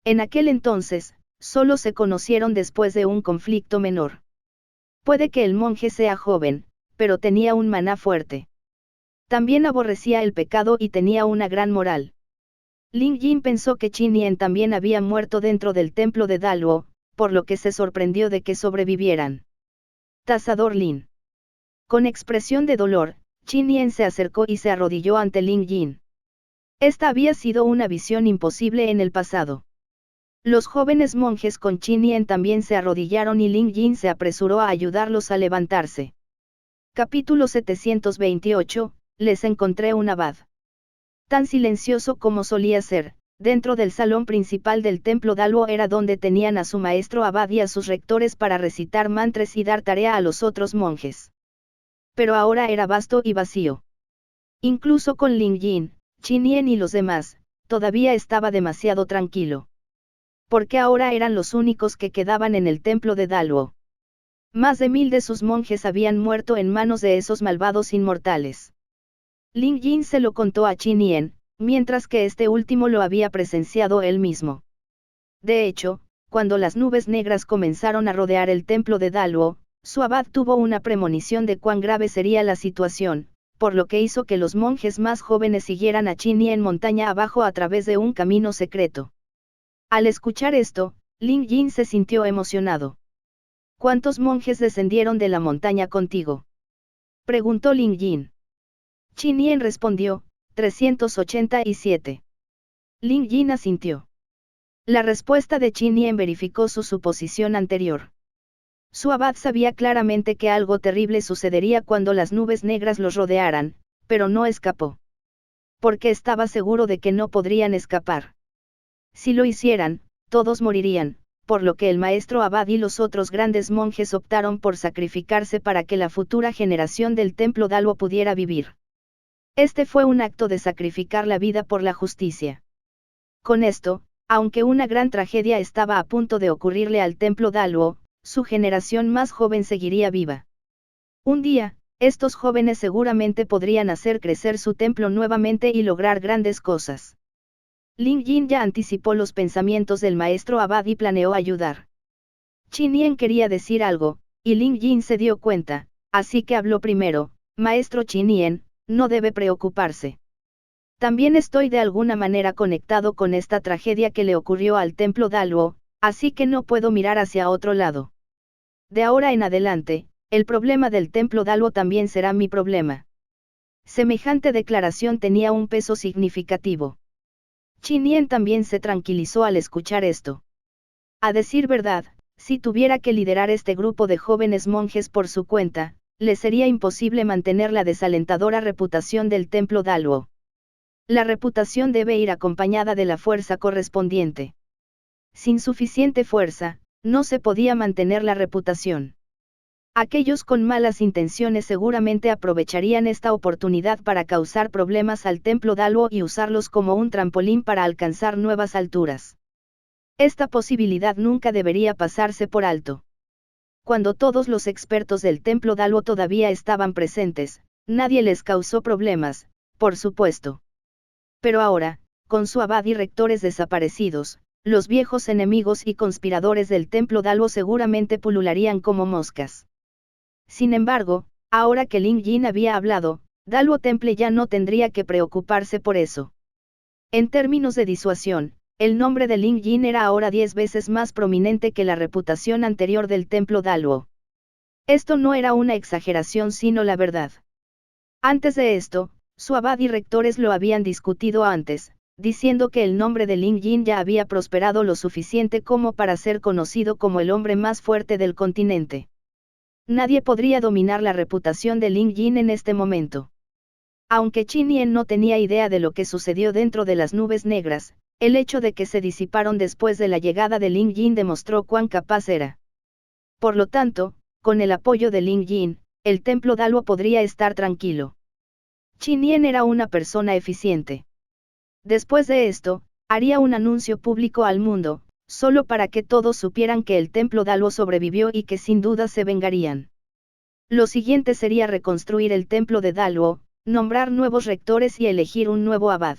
En aquel entonces, solo se conocieron después de un conflicto menor. Puede que el monje sea joven, pero tenía un maná fuerte. También aborrecía el pecado y tenía una gran moral. Ling Yin pensó que Qin Yen también había muerto dentro del templo de Daluo, por lo que se sorprendió de que sobrevivieran. Tasador Lin. Con expresión de dolor, Qin Yen se acercó y se arrodilló ante Ling Yin. Esta había sido una visión imposible en el pasado. Los jóvenes monjes con Qin Yen también se arrodillaron y Ling Yin se apresuró a ayudarlos a levantarse. Capítulo 728, les encontré un abad. Tan silencioso como solía ser, Dentro del salón principal del templo Daluo era donde tenían a su maestro abad y a sus rectores para recitar mantras y dar tarea a los otros monjes. Pero ahora era vasto y vacío. Incluso con Ling Yin, Qin Yen y los demás, todavía estaba demasiado tranquilo. Porque ahora eran los únicos que quedaban en el templo de Daluo. Más de 1000 de sus monjes habían muerto en manos de esos malvados inmortales. Ling Yin se lo contó a Qin Yen, mientras que este último lo había presenciado él mismo. De hecho, cuando las nubes negras comenzaron a rodear el templo de Daluo, su abad tuvo una premonición de cuán grave sería la situación, por lo que hizo que los monjes más jóvenes siguieran a Qin Yen montaña abajo a través de un camino secreto. Al escuchar esto, Ling Yin se sintió emocionado. ¿Cuántos monjes descendieron de la montaña contigo?, preguntó Ling Yin. Qin Yen respondió, 387. Ling Yin asintió. La respuesta de Qin Yen verificó su suposición anterior. Su abad sabía claramente que algo terrible sucedería cuando las nubes negras los rodearan, pero no escapó. Porque estaba seguro de que no podrían escapar. Si lo hicieran, todos morirían, por lo que el maestro abad y los otros grandes monjes optaron por sacrificarse para que la futura generación del templo Daluo pudiera vivir. Este fue un acto de sacrificar la vida por la justicia. Con esto, aunque una gran tragedia estaba a punto de ocurrirle al templo Daluo, su generación más joven seguiría viva. Un día, estos jóvenes seguramente podrían hacer crecer su templo nuevamente y lograr grandes cosas. Ling Yin ya anticipó los pensamientos del maestro abad y planeó ayudar. Qin Yen quería decir algo, y Ling Yin se dio cuenta, así que habló primero. Maestro Qin Yen, no debe preocuparse. También estoy de alguna manera conectado con esta tragedia que le ocurrió al templo Daluo, así que no puedo mirar hacia otro lado. De ahora en adelante, el problema del templo Daluo también será mi problema. Semejante declaración tenía un peso significativo. Qin Yen también se tranquilizó al escuchar esto. A decir verdad, si tuviera que liderar este grupo de jóvenes monjes por su cuenta, le sería imposible mantener la desalentadora reputación del templo Daluo. La reputación debe ir acompañada de la fuerza correspondiente. Sin suficiente fuerza, no se podía mantener la reputación. Aquellos con malas intenciones seguramente aprovecharían esta oportunidad para causar problemas al templo Daluo y usarlos como un trampolín para alcanzar nuevas alturas. Esta posibilidad nunca debería pasarse por alto. Cuando todos los expertos del templo Daluo todavía estaban presentes, nadie les causó problemas, por supuesto. Pero ahora, con su abad y rectores desaparecidos, los viejos enemigos y conspiradores del templo Daluo seguramente pulularían como moscas. Sin embargo, ahora que Ling Yin había hablado, Daluo Temple ya no tendría que preocuparse por eso. En términos de disuasión, el nombre de Ling Yin era ahora 10 veces más prominente que la reputación anterior del templo Daluo. Esto no era una exageración sino la verdad. Antes de esto, su abad y rectores lo habían discutido antes, diciendo que el nombre de Ling Yin ya había prosperado lo suficiente como para ser conocido como el hombre más fuerte del continente. Nadie podría dominar la reputación de Ling Yin en este momento. Aunque Qin Yen no tenía idea de lo que sucedió dentro de las nubes negras, el hecho de que se disiparon después de la llegada de Ling Yin demostró cuán capaz era. Por lo tanto, con el apoyo de Ling Yin, el templo Daluo podría estar tranquilo. Qin Yen era una persona eficiente. Después de esto, haría un anuncio público al mundo, solo para que todos supieran que el templo Daluo sobrevivió y que sin duda se vengarían. Lo siguiente sería reconstruir el templo de Daluo, nombrar nuevos rectores y elegir un nuevo abad.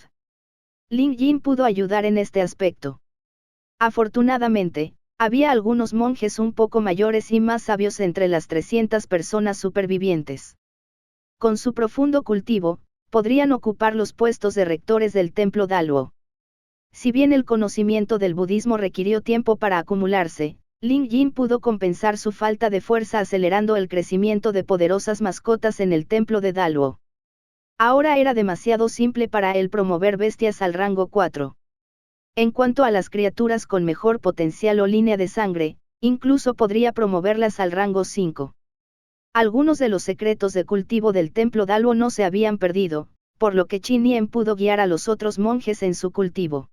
Ling Yin pudo ayudar en este aspecto. Afortunadamente, había algunos monjes un poco mayores y más sabios entre las 300 personas supervivientes. Con su profundo cultivo, podrían ocupar los puestos de rectores del templo Daluo. Si bien el conocimiento del budismo requirió tiempo para acumularse, Ling Yin pudo compensar su falta de fuerza acelerando el crecimiento de poderosas mascotas en el templo de Daluo. Ahora era demasiado simple para él promover bestias al rango 4. En cuanto a las criaturas con mejor potencial o línea de sangre, incluso podría promoverlas al rango 5. Algunos de los secretos de cultivo del templo Daluo no se habían perdido, por lo que Qin Yen pudo guiar a los otros monjes en su cultivo.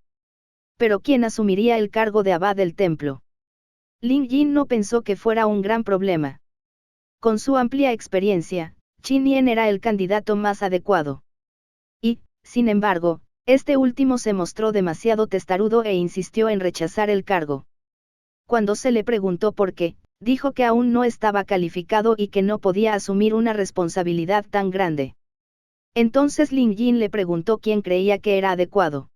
Pero ¿quién asumiría el cargo de abad del templo? Ling Yin no pensó que fuera un gran problema. Con su amplia experiencia, Qin Yen era el candidato más adecuado. Y, sin embargo, este último se mostró demasiado testarudo e insistió en rechazar el cargo. Cuando se le preguntó por qué, dijo que aún no estaba calificado y que no podía asumir una responsabilidad tan grande. Entonces Ling Yin le preguntó quién creía que era adecuado.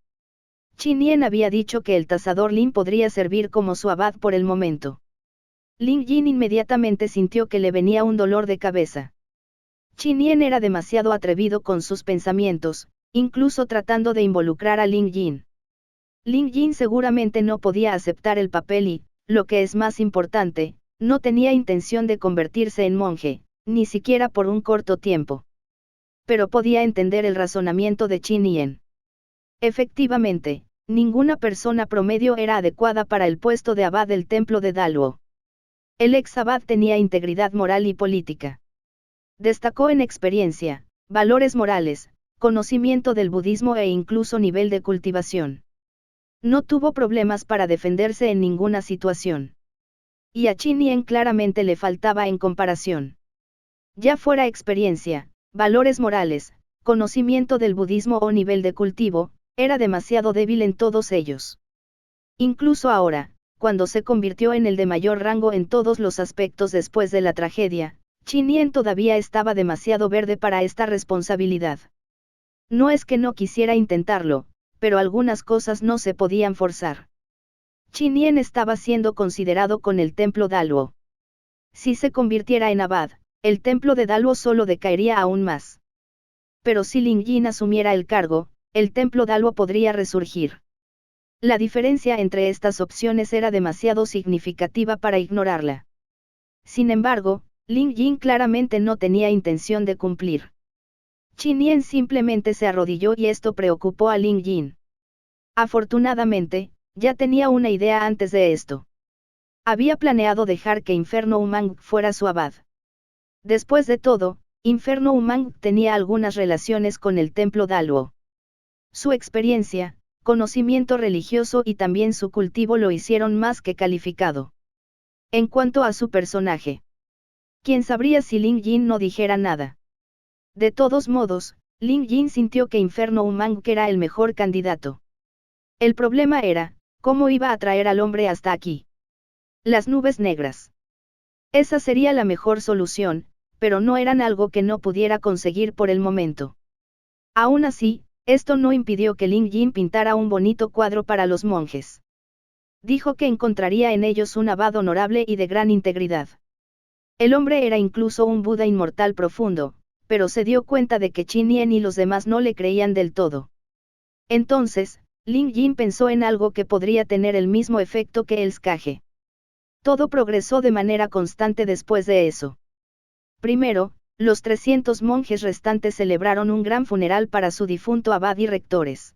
Qin Yen había dicho que el tasador Lin podría servir como su abad por el momento. Ling Yin inmediatamente sintió que le venía un dolor de cabeza. Qin Yen era demasiado atrevido con sus pensamientos, incluso tratando de involucrar a Ling Yin. Ling Yin seguramente no podía aceptar el papel y, lo que es más importante, no tenía intención de convertirse en monje, ni siquiera por un corto tiempo. Pero podía entender el razonamiento de Qin Yen. Efectivamente, ninguna persona promedio era adecuada para el puesto de abad del templo de Daluo. El ex abad tenía integridad moral y política. Destacó en experiencia, valores morales, conocimiento del budismo e incluso nivel de cultivación. No tuvo problemas para defenderse en ninguna situación. Y a Qin Yen claramente le faltaba en comparación. Ya fuera experiencia, valores morales, conocimiento del budismo o nivel de cultivo, era demasiado débil en todos ellos. Incluso ahora, cuando se convirtió en el de mayor rango en todos los aspectos después de la tragedia, Qin Yen todavía estaba demasiado verde para esta responsabilidad. No es que no quisiera intentarlo, pero algunas cosas no se podían forzar. Qin Yen estaba siendo considerado con el templo Daluo. Si se convirtiera en abad, el templo de Daluo solo decaería aún más. Pero si Ling Yin asumiera el cargo, el templo Daluo podría resurgir. La diferencia entre estas opciones era demasiado significativa para ignorarla. Sin embargo, Ling Yin claramente no tenía intención de cumplir. Qin Yen simplemente se arrodilló y esto preocupó a Ling Yin. Afortunadamente, ya tenía una idea antes de esto. Había planeado dejar que Inferno Umang fuera su abad. Después de todo, Inferno Umang tenía algunas relaciones con el templo Daluo. Su experiencia, conocimiento religioso y también su cultivo lo hicieron más que calificado. En cuanto a su personaje, ¿quién sabría si Ling Yin no dijera nada? De todos modos, Ling Yin sintió que Inferno Umang era el mejor candidato. El problema era, ¿cómo iba a traer al hombre hasta aquí? Las nubes negras. Esa sería la mejor solución, pero no eran algo que no pudiera conseguir por el momento. Aún así, esto no impidió que Ling Yin pintara un bonito cuadro para los monjes. Dijo que encontraría en ellos un abad honorable y de gran integridad. El hombre era incluso un Buda inmortal profundo, pero se dio cuenta de que Qin Yen y los demás no le creían del todo. Entonces, Ling Yin pensó en algo que podría tener el mismo efecto que el scaje. Todo progresó de manera constante después de eso. Primero, los 300 monjes restantes celebraron un gran funeral para su difunto abad y rectores.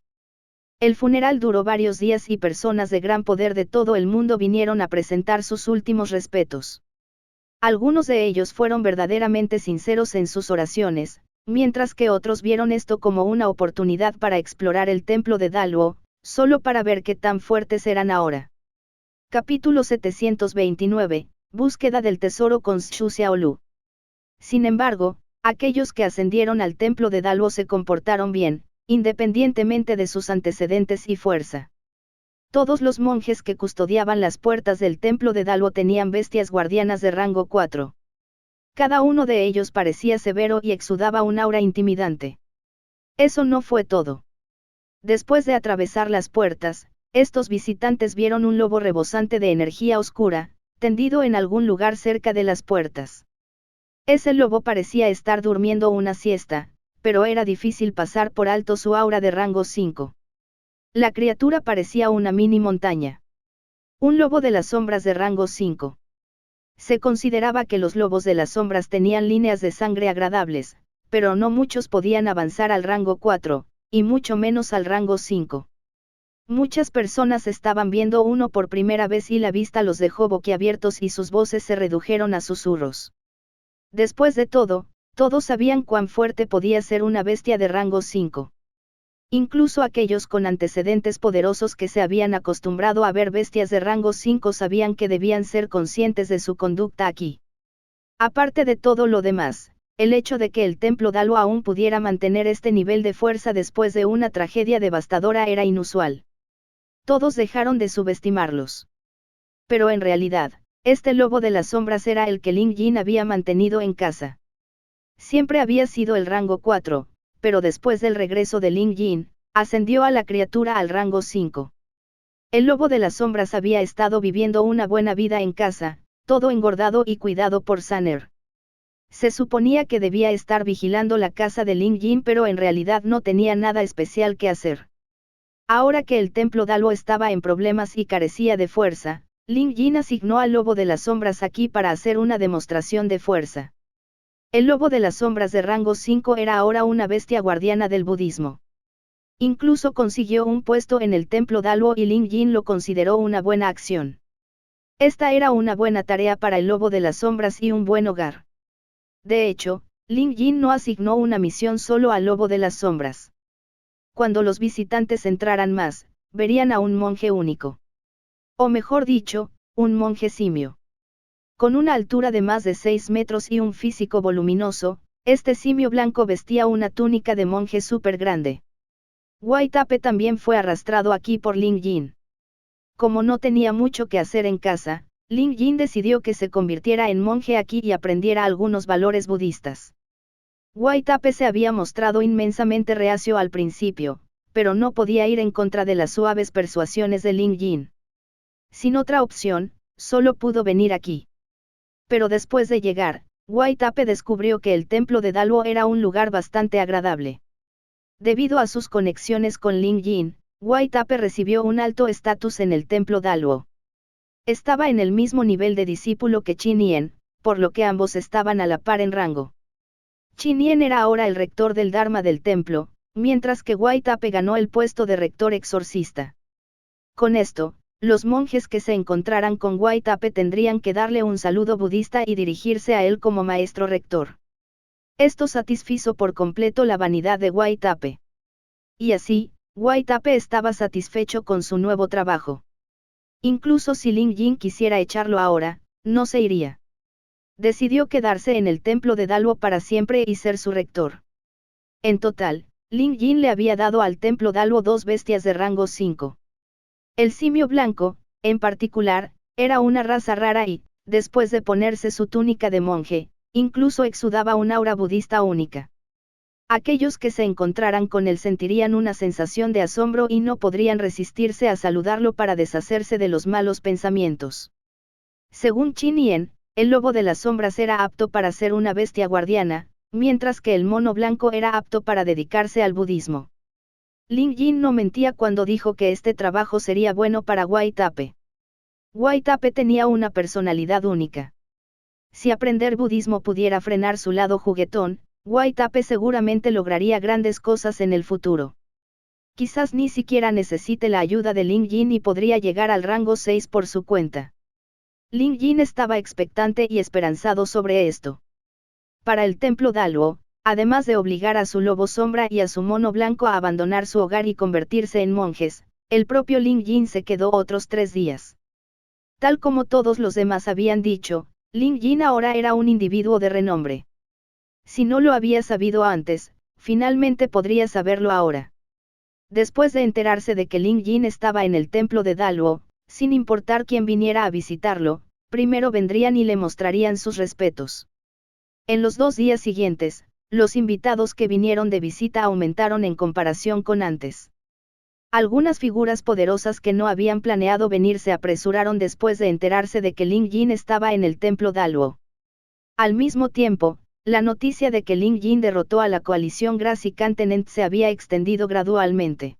El funeral duró varios días y personas de gran poder de todo el mundo vinieron a presentar sus últimos respetos. Algunos de ellos fueron verdaderamente sinceros en sus oraciones, mientras que otros vieron esto como una oportunidad para explorar el templo de Daluo, solo para ver qué tan fuertes eran ahora. Capítulo 729, Búsqueda del tesoro con Xu Xiaolu. Sin embargo, aquellos que ascendieron al templo de Daluo se comportaron bien, independientemente de sus antecedentes y fuerza. Todos los monjes que custodiaban las puertas del templo de Daluo tenían bestias guardianas de rango 4. Cada uno de ellos parecía severo y exudaba un aura intimidante. Eso no fue todo. Después de atravesar las puertas, estos visitantes vieron un lobo rebosante de energía oscura, tendido en algún lugar cerca de las puertas. Ese lobo parecía estar durmiendo una siesta, pero era difícil pasar por alto su aura de rango 5. La criatura parecía una mini montaña. Un lobo de las sombras de rango 5. Se consideraba que los lobos de las sombras tenían líneas de sangre agradables, pero no muchos podían avanzar al rango 4, y mucho menos al rango 5. Muchas personas estaban viendo uno por primera vez y la vista los dejó boquiabiertos y sus voces se redujeron a susurros. Después de todo, todos sabían cuán fuerte podía ser una bestia de rango 5. Incluso aquellos con antecedentes poderosos que se habían acostumbrado a ver bestias de rango 5 sabían que debían ser conscientes de su conducta aquí. Aparte de todo lo demás, el hecho de que el templo Dalo aún pudiera mantener este nivel de fuerza después de una tragedia devastadora era inusual. Todos dejaron de subestimarlos. Pero en realidad, este lobo de las sombras era el que Ling Yin había mantenido en casa. Siempre había sido el rango 4, pero después del regreso de Ling Yin, ascendió a la criatura al rango 5. El lobo de las sombras había estado viviendo una buena vida en casa, todo engordado y cuidado por Saner. Se suponía que debía estar vigilando la casa de Ling Yin, pero en realidad no tenía nada especial que hacer. Ahora que el templo Dalo estaba en problemas y carecía de fuerza, Ling Yin asignó al lobo de las sombras aquí para hacer una demostración de fuerza. El lobo de las sombras de rango 5 era ahora una bestia guardiana del budismo. Incluso consiguió un puesto en el templo Dalo y Ling Yin lo consideró una buena acción. Esta era una buena tarea para el lobo de las sombras y un buen hogar. De hecho, Ling Yin no asignó una misión solo al lobo de las sombras. Cuando los visitantes entraran más, verían a un monje único. O mejor dicho, un monje simio. Con una altura de más de 6 metros y un físico voluminoso, este simio blanco vestía una túnica de monje súper grande. Waitape también fue arrastrado aquí por Ling Yin. Como no tenía mucho que hacer en casa, Ling Yin decidió que se convirtiera en monje aquí y aprendiera algunos valores budistas. Waitape se había mostrado inmensamente reacio al principio, pero no podía ir en contra de las suaves persuasiones de Ling Yin. Sin otra opción, solo pudo venir aquí. Pero después de llegar, Waitape descubrió que el templo de Dalo era un lugar bastante agradable. Debido a sus conexiones con Ling Yin, Waitape recibió un alto estatus en el templo Dalo. Estaba en el mismo nivel de discípulo que Qin Yen, por lo que ambos estaban a la par en rango. Qin Yen era ahora el rector del Dharma del templo, mientras que Waitape ganó el puesto de rector exorcista. Con esto, los monjes que se encontraran con Waitape tendrían que darle un saludo budista y dirigirse a él como maestro rector. Esto satisfizo por completo la vanidad de Waitape. Y así, Waitape estaba satisfecho con su nuevo trabajo. Incluso si Ling Yin quisiera echarlo ahora, no se iría. Decidió quedarse en el templo de Dalo para siempre y ser su rector. En total, Ling Yin le había dado al templo Dalo 2 bestias de rango 5. El simio blanco, en particular, era una raza rara y, después de ponerse su túnica de monje, incluso exudaba un aura budista única. Aquellos que se encontraran con él sentirían una sensación de asombro y no podrían resistirse a saludarlo para deshacerse de los malos pensamientos. Según Qin Yen, el lobo de las sombras era apto para ser una bestia guardiana, mientras que el mono blanco era apto para dedicarse al budismo. Ling Yin no mentía cuando dijo que este trabajo sería bueno para Waitape. Waitape tenía una personalidad única. Si aprender budismo pudiera frenar su lado juguetón, Waitape seguramente lograría grandes cosas en el futuro. Quizás ni siquiera necesite la ayuda de Ling Yin y podría llegar al rango 6 por su cuenta. Ling Yin estaba expectante y esperanzado sobre esto. Para el templo Dalo, además de obligar a su lobo sombra y a su mono blanco a abandonar su hogar y convertirse en monjes, el propio Ling Yin se quedó otros 3 días. Tal como todos los demás habían dicho, Ling Yin ahora era un individuo de renombre. Si no lo había sabido antes, finalmente podría saberlo ahora. Después de enterarse de que Ling Yin estaba en el templo de Dalo, sin importar quién viniera a visitarlo, primero vendrían y le mostrarían sus respetos. En los 2 días siguientes, los invitados que vinieron de visita aumentaron en comparación con antes. Algunas figuras poderosas que no habían planeado venir se apresuraron después de enterarse de que Ling Yin estaba en el templo Dalo. Al mismo tiempo, la noticia de que Ling Yin derrotó a la coalición Grassy Continent se había extendido gradualmente.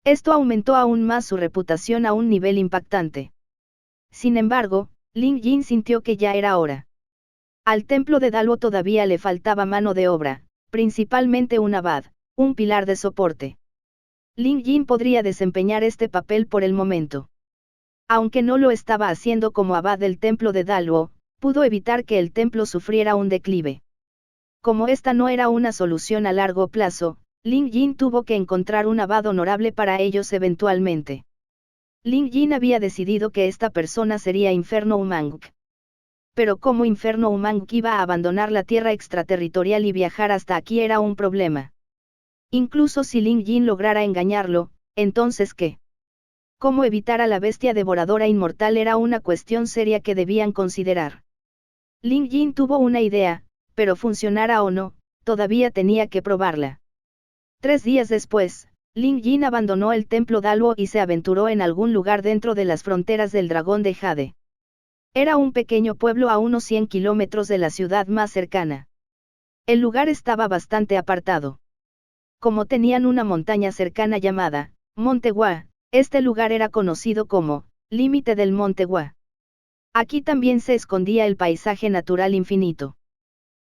Esto aumentó aún más su reputación a un nivel impactante. Sin embargo, Ling Yin sintió que ya era hora. Al templo de Dalo todavía le faltaba mano de obra, principalmente un abad, un pilar de soporte. Ling Yin podría desempeñar este papel por el momento. Aunque no lo estaba haciendo como abad del templo de Dalo, pudo evitar que el templo sufriera un declive. Como esta no era una solución a largo plazo, Lin Jin tuvo que encontrar un abad honorable para ellos eventualmente. Lin Jin había decidido que esta persona sería Inferno Umang. Pero cómo Inferno Umang iba a abandonar la tierra extraterritorial y viajar hasta aquí era un problema. Incluso si Lin Jin lograra engañarlo, entonces ¿qué? Cómo evitar a la bestia devoradora inmortal era una cuestión seria que debían considerar. Lin Jin tuvo una idea, pero funcionara o no, todavía tenía que probarla. 3 días después, Lin Jin abandonó el templo Dalwo y se aventuró en algún lugar dentro de las fronteras del dragón de Jade. Era un pequeño pueblo a unos 100 kilómetros de la ciudad más cercana. El lugar estaba bastante apartado. Como tenían una montaña cercana llamada Monte Hua, este lugar era conocido como límite del Monte Hua. Aquí también se escondía el paisaje natural infinito.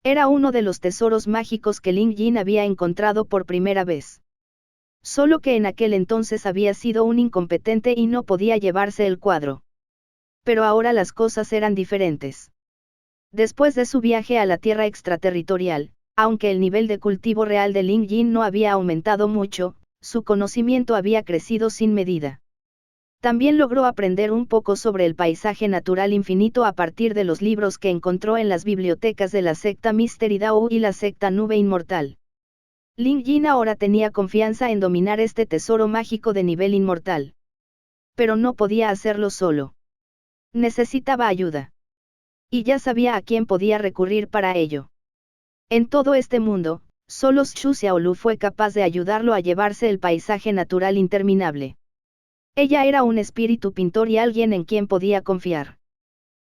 Era uno de los tesoros mágicos que Lin Jin había encontrado por primera vez. Solo que en aquel entonces había sido un incompetente y no podía llevarse el cuadro. Pero ahora las cosas eran diferentes. Después de su viaje a la tierra extraterritorial, aunque el nivel de cultivo real de Lin Jin no había aumentado mucho, su conocimiento había crecido sin medida. También logró aprender un poco sobre el paisaje natural infinito a partir de los libros que encontró en las bibliotecas de la secta Mystery Dao y la secta Nube Inmortal. Lin Jin ahora tenía confianza en dominar este tesoro mágico de nivel inmortal. Pero no podía hacerlo solo. Necesitaba ayuda. Y ya sabía a quién podía recurrir para ello. En todo este mundo, solo Xu Xiaolu fue capaz de ayudarlo a llevarse el paisaje natural interminable. Ella era un espíritu pintor y alguien en quien podía confiar.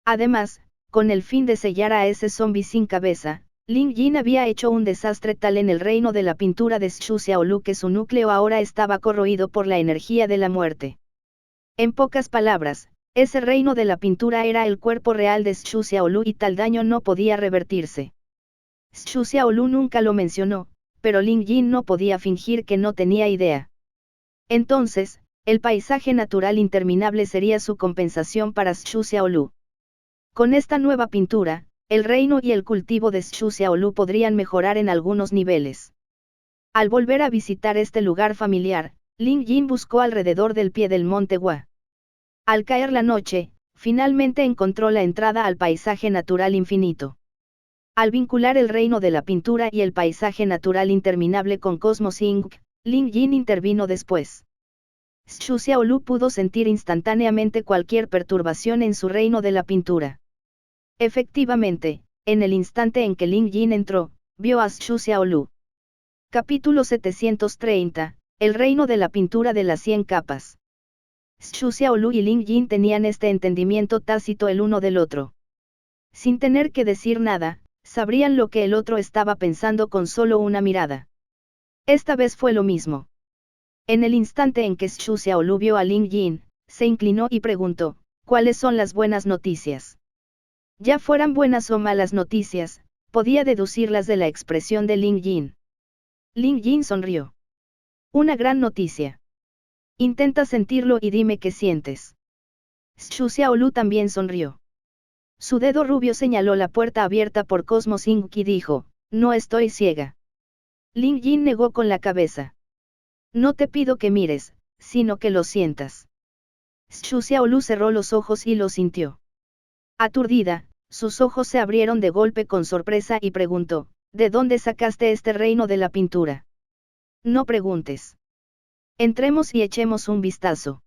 Además, con el fin de sellar a ese zombi sin cabeza, Lin Jin había hecho un desastre tal en el reino de la pintura de Xu Xiaolu que su núcleo ahora estaba corroído por la energía de la muerte. En pocas palabras, ese reino de la pintura era el cuerpo real de Xu Xiaolu y tal daño no podía revertirse. Xu Xiaolu nunca lo mencionó, pero Lin Jin no podía fingir que no tenía idea. Entonces, el paisaje natural interminable sería su compensación para Xu Xiaolu. Con esta nueva pintura, el reino y el cultivo de Xu Xiaolu podrían mejorar en algunos niveles. Al volver a visitar este lugar familiar, Lin Jin buscó alrededor del pie del monte Hua. Al caer la noche, finalmente encontró la entrada al paisaje natural infinito. Al vincular el reino de la pintura y el paisaje natural interminable con Cosmos Inc., Lin Jin intervino después. Xu Xiaolu pudo sentir instantáneamente cualquier perturbación en su reino de la pintura. Efectivamente, en el instante en que Lin Jin entró, vio a Xu Xiaolu. Capítulo 730, el reino de la pintura de las 100 capas. Xu Xiaolu y Lin Jin tenían este entendimiento tácito el uno del otro. Sin tener que decir nada, sabrían lo que el otro estaba pensando con solo una mirada. Esta vez fue lo mismo. En el instante en que Xu Xiaolu vio a Lin Jin, se inclinó y preguntó, ¿cuáles son las buenas noticias? Ya fueran buenas o malas noticias, podía deducirlas de la expresión de Lin Jin. Lin Jin sonrió. Una gran noticia. Intenta sentirlo y dime qué sientes. Xu Xiaolu también sonrió. Su dedo rubio señaló la puerta abierta por Cosmos Inc. y dijo, no estoy ciega. Lin Jin negó con la cabeza. No te pido que mires, sino que lo sientas. Xu Xiaolu cerró los ojos y lo sintió. Aturdida, sus ojos se abrieron de golpe con sorpresa y preguntó, ¿de dónde sacaste este reino de la pintura? No preguntes. Entremos y echemos un vistazo.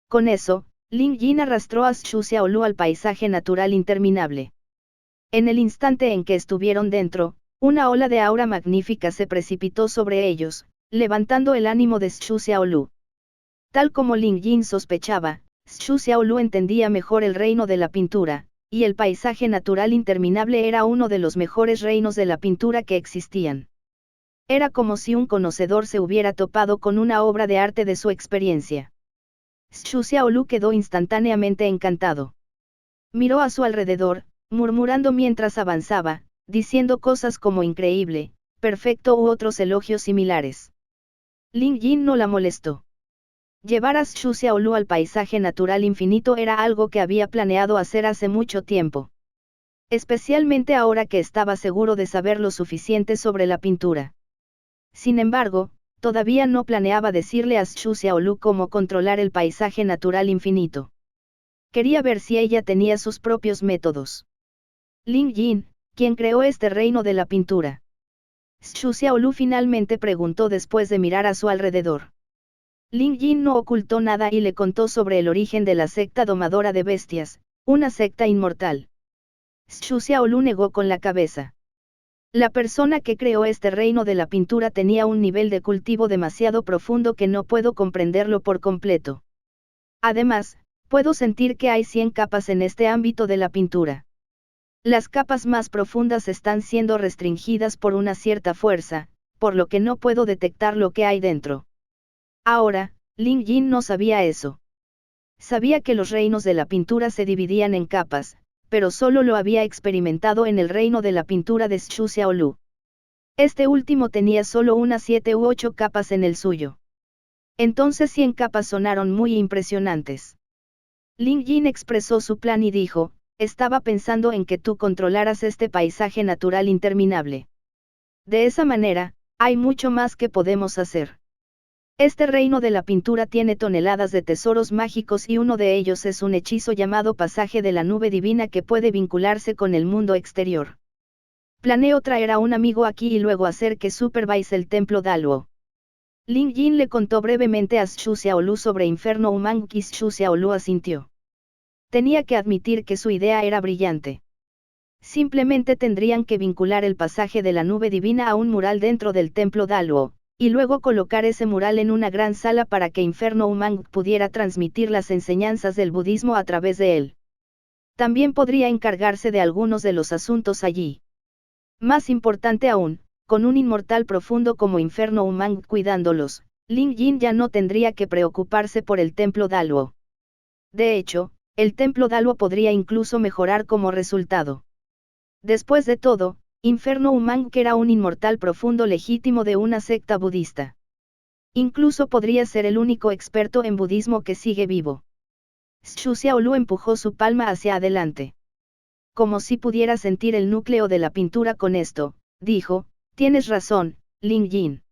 Con eso, Lin Jin arrastró a Xu Xiaolu al paisaje natural interminable. En el instante en que estuvieron dentro, una ola de aura magnífica se precipitó sobre ellos, levantando el ánimo de Xu Xiaolu. Tal como Lin Jin sospechaba, Xu Xiaolu entendía mejor el reino de la pintura, y el paisaje natural interminable era uno de los mejores reinos de la pintura que existían. Era como si un conocedor se hubiera topado con una obra de arte de su experiencia. Xu Xiaolu quedó instantáneamente encantado. Miró a su alrededor, murmurando mientras avanzaba, diciendo cosas como increíble, perfecto u otros elogios similares. Lin Jin no la molestó. Llevar a Xu Xiaolu al paisaje natural infinito era algo que había planeado hacer hace mucho tiempo. Especialmente ahora que estaba seguro de saber lo suficiente sobre la pintura. Sin embargo, todavía no planeaba decirle a Xu Xiaolu cómo controlar el paisaje natural infinito. Quería ver si ella tenía sus propios métodos. Ling Yin, ¿quién creó este reino de la pintura? Xu Xiaolu finalmente preguntó después de mirar a su alrededor. Ling Yin no ocultó nada y le contó sobre el origen de la secta domadora de bestias, una secta inmortal. Xu Xiaolu negó con la cabeza. La persona que creó este reino de la pintura tenía un nivel de cultivo demasiado profundo que no puedo comprenderlo por completo. Además, puedo sentir que hay 100 capas en este ámbito de la pintura. Las capas más profundas están siendo restringidas por una cierta fuerza, por lo que no puedo detectar lo que hay dentro. Ahora, Ling Yin no sabía eso. Sabía que los reinos de la pintura se dividían en capas, pero solo lo había experimentado en el reino de la pintura de Xu Xiaolu. Este último tenía solo unas 7 u 8 capas en el suyo. Entonces 100 capas sonaron muy impresionantes. Ling Yin expresó su plan y dijo, estaba pensando en que tú controlaras este paisaje natural interminable. De esa manera, hay mucho más que podemos hacer. Este reino de la pintura tiene toneladas de tesoros mágicos y uno de ellos es un hechizo llamado pasaje de la nube divina que puede vincularse con el mundo exterior. Planeo traer a un amigo aquí y luego hacer que supervise el templo Daluo. Ling Yin le contó brevemente a Xu Xiaolu sobre Inferno Umang y Xu Xiaolu asintió. Tenía que admitir que su idea era brillante. Simplemente tendrían que vincular el pasaje de la nube divina a un mural dentro del templo Daluo, y luego colocar ese mural en una gran sala para que Inferno Umang pudiera transmitir las enseñanzas del budismo a través de él. También podría encargarse de algunos de los asuntos allí. Más importante aún, con un inmortal profundo como Inferno Umang cuidándolos, Ling Yin ya no tendría que preocuparse por el templo Daluo. De hecho, el templo Daluo podría incluso mejorar como resultado. Después de todo, Inferno Umang era un inmortal profundo legítimo de una secta budista. Incluso podría ser el único experto en budismo que sigue vivo. Xu Xiaolu empujó su palma hacia adelante. Como si pudiera sentir el núcleo de la pintura con esto, dijo, tienes razón, Ling Yin.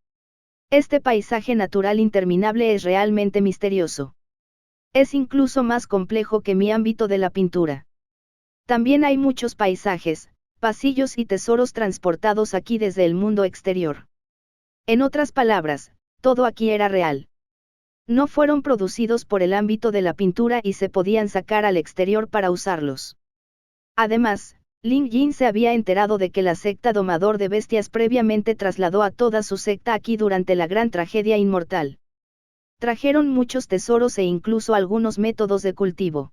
Este paisaje natural interminable es realmente misterioso. Es incluso más complejo que mi ámbito de la pintura. También hay muchos paisajes, pasillos y tesoros transportados aquí desde el mundo exterior. En otras palabras, todo aquí era real. No fueron producidos por el ámbito de la pintura y se podían sacar al exterior para usarlos. Además, Ling Yin se había enterado de que la secta domador de bestias previamente trasladó a toda su secta aquí durante la gran tragedia inmortal. Trajeron muchos tesoros e incluso algunos métodos de cultivo.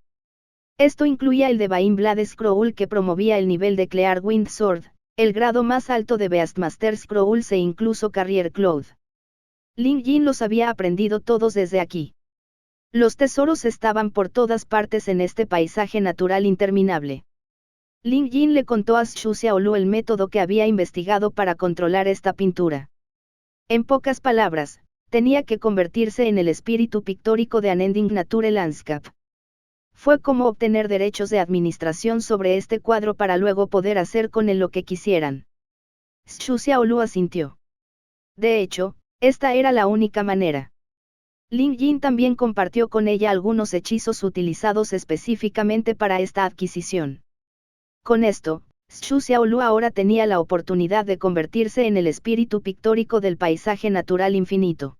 Esto incluía el de Bain Blade Scroll que promovía el nivel de Clear Wind Sword, el grado más alto de Beastmaster Scrolls e incluso Carrier Cloth. Ling Yin los había aprendido todos desde aquí. Los tesoros estaban por todas partes en este paisaje natural interminable. Ling Yin le contó a Xu Xiaolu el método que había investigado para controlar esta pintura. En pocas palabras, tenía que convertirse en el espíritu pictórico de Unending Nature Landscape. Fue como obtener derechos de administración sobre este cuadro para luego poder hacer con él lo que quisieran. Xu Xiaolu asintió. De hecho, esta era la única manera. Ling Yin también compartió con ella algunos hechizos utilizados específicamente para esta adquisición. Con esto, Xu Xiaolu ahora tenía la oportunidad de convertirse en el espíritu pictórico del paisaje natural infinito.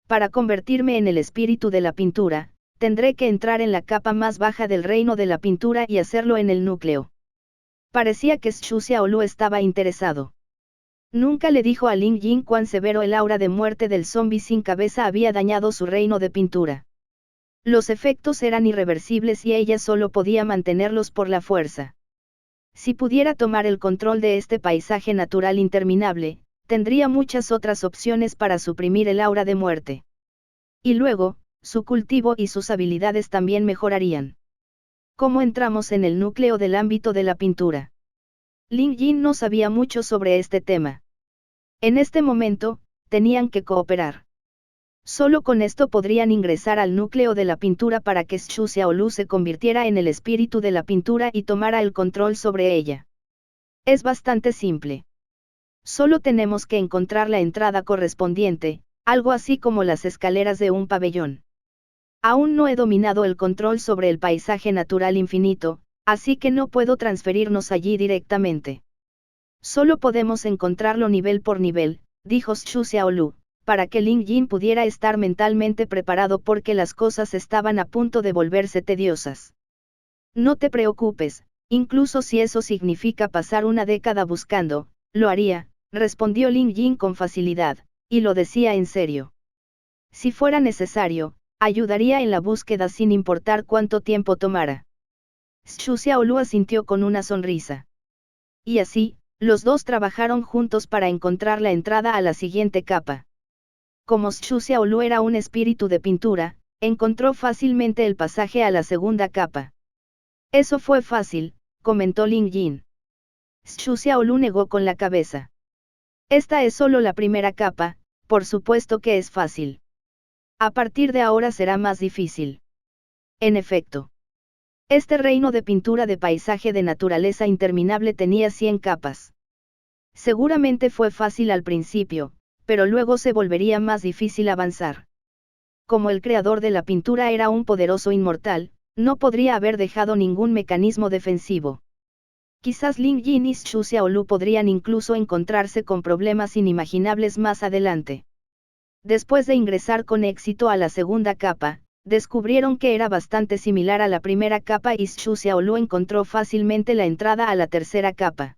Para convertirme en el espíritu de la pintura, tendré que entrar en la capa más baja del reino de la pintura y hacerlo en el núcleo. Parecía que Xu Xiaolu estaba interesado. Nunca le dijo a Ling Yin cuán severo el aura de muerte del zombi sin cabeza había dañado su reino de pintura. Los efectos eran irreversibles y ella solo podía mantenerlos por la fuerza. Si pudiera tomar el control de este paisaje natural interminable, tendría muchas otras opciones para suprimir el aura de muerte. Y luego, su cultivo y sus habilidades también mejorarían. ¿Cómo entramos en el núcleo del ámbito de la pintura? Ling Yin no sabía mucho sobre este tema. En este momento, tenían que cooperar. Solo con esto podrían ingresar al núcleo de la pintura para que Xu Xiaolu se convirtiera en el espíritu de la pintura y tomara el control sobre ella. Es bastante simple. Solo tenemos que encontrar la entrada correspondiente, algo así como las escaleras de un pabellón. Aún no he dominado el control sobre el paisaje natural infinito, así que no puedo transferirnos allí directamente. Solo podemos encontrarlo nivel por nivel, dijo Xu Xiaolu, para que Ling Yin pudiera estar mentalmente preparado porque las cosas estaban a punto de volverse tediosas. No te preocupes, incluso si eso significa pasar una década buscando, lo haría, respondió Ling Yin con facilidad, y lo decía en serio. Si fuera necesario, ayudaría en la búsqueda sin importar cuánto tiempo tomara. Xu Xiaolu asintió con una sonrisa. Y así, los dos trabajaron juntos para encontrar la entrada a la siguiente capa. Como Xu Xiaolu era un espíritu de pintura, encontró fácilmente el pasaje a la segunda capa. Eso fue fácil, comentó Ling Yin. Xu Xiaolu negó con la cabeza. Esta es solo la primera capa, por supuesto que es fácil. A partir de ahora será más difícil. En efecto. Este reino de pintura de paisaje de naturaleza interminable tenía 100 capas. Seguramente fue fácil al principio, pero luego se volvería más difícil avanzar. Como el creador de la pintura era un poderoso inmortal, no podría haber dejado ningún mecanismo defensivo. Quizás Ling Yin y Xu Xiaolu podrían incluso encontrarse con problemas inimaginables más adelante. Después de ingresar con éxito a la segunda capa, descubrieron que era bastante similar a la primera capa y Xu Xiaolu encontró fácilmente la entrada a la tercera capa.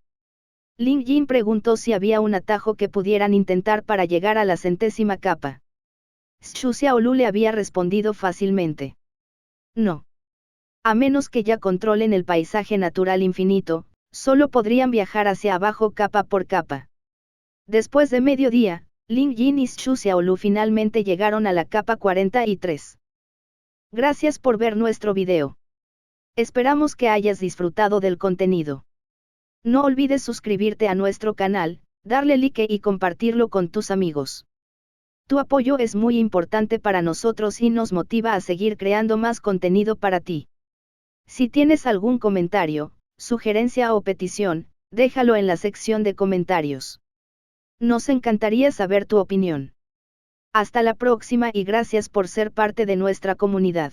Ling Yin preguntó si había un atajo que pudieran intentar para llegar a la 100ª capa. Xu Xiaolu le había respondido fácilmente. No. A menos que ya controlen el paisaje natural infinito, solo podrían viajar hacia abajo capa por capa. Después de mediodía, Ling Yin y Xu Xiaolu finalmente llegaron a la capa 43. Gracias por ver nuestro video. Esperamos que hayas disfrutado del contenido. No olvides suscribirte a nuestro canal, darle like y compartirlo con tus amigos. Tu apoyo es muy importante para nosotros y nos motiva a seguir creando más contenido para ti. Si tienes algún comentario, sugerencia o petición, déjalo en la sección de comentarios. Nos encantaría saber tu opinión. Hasta la próxima y gracias por ser parte de nuestra comunidad.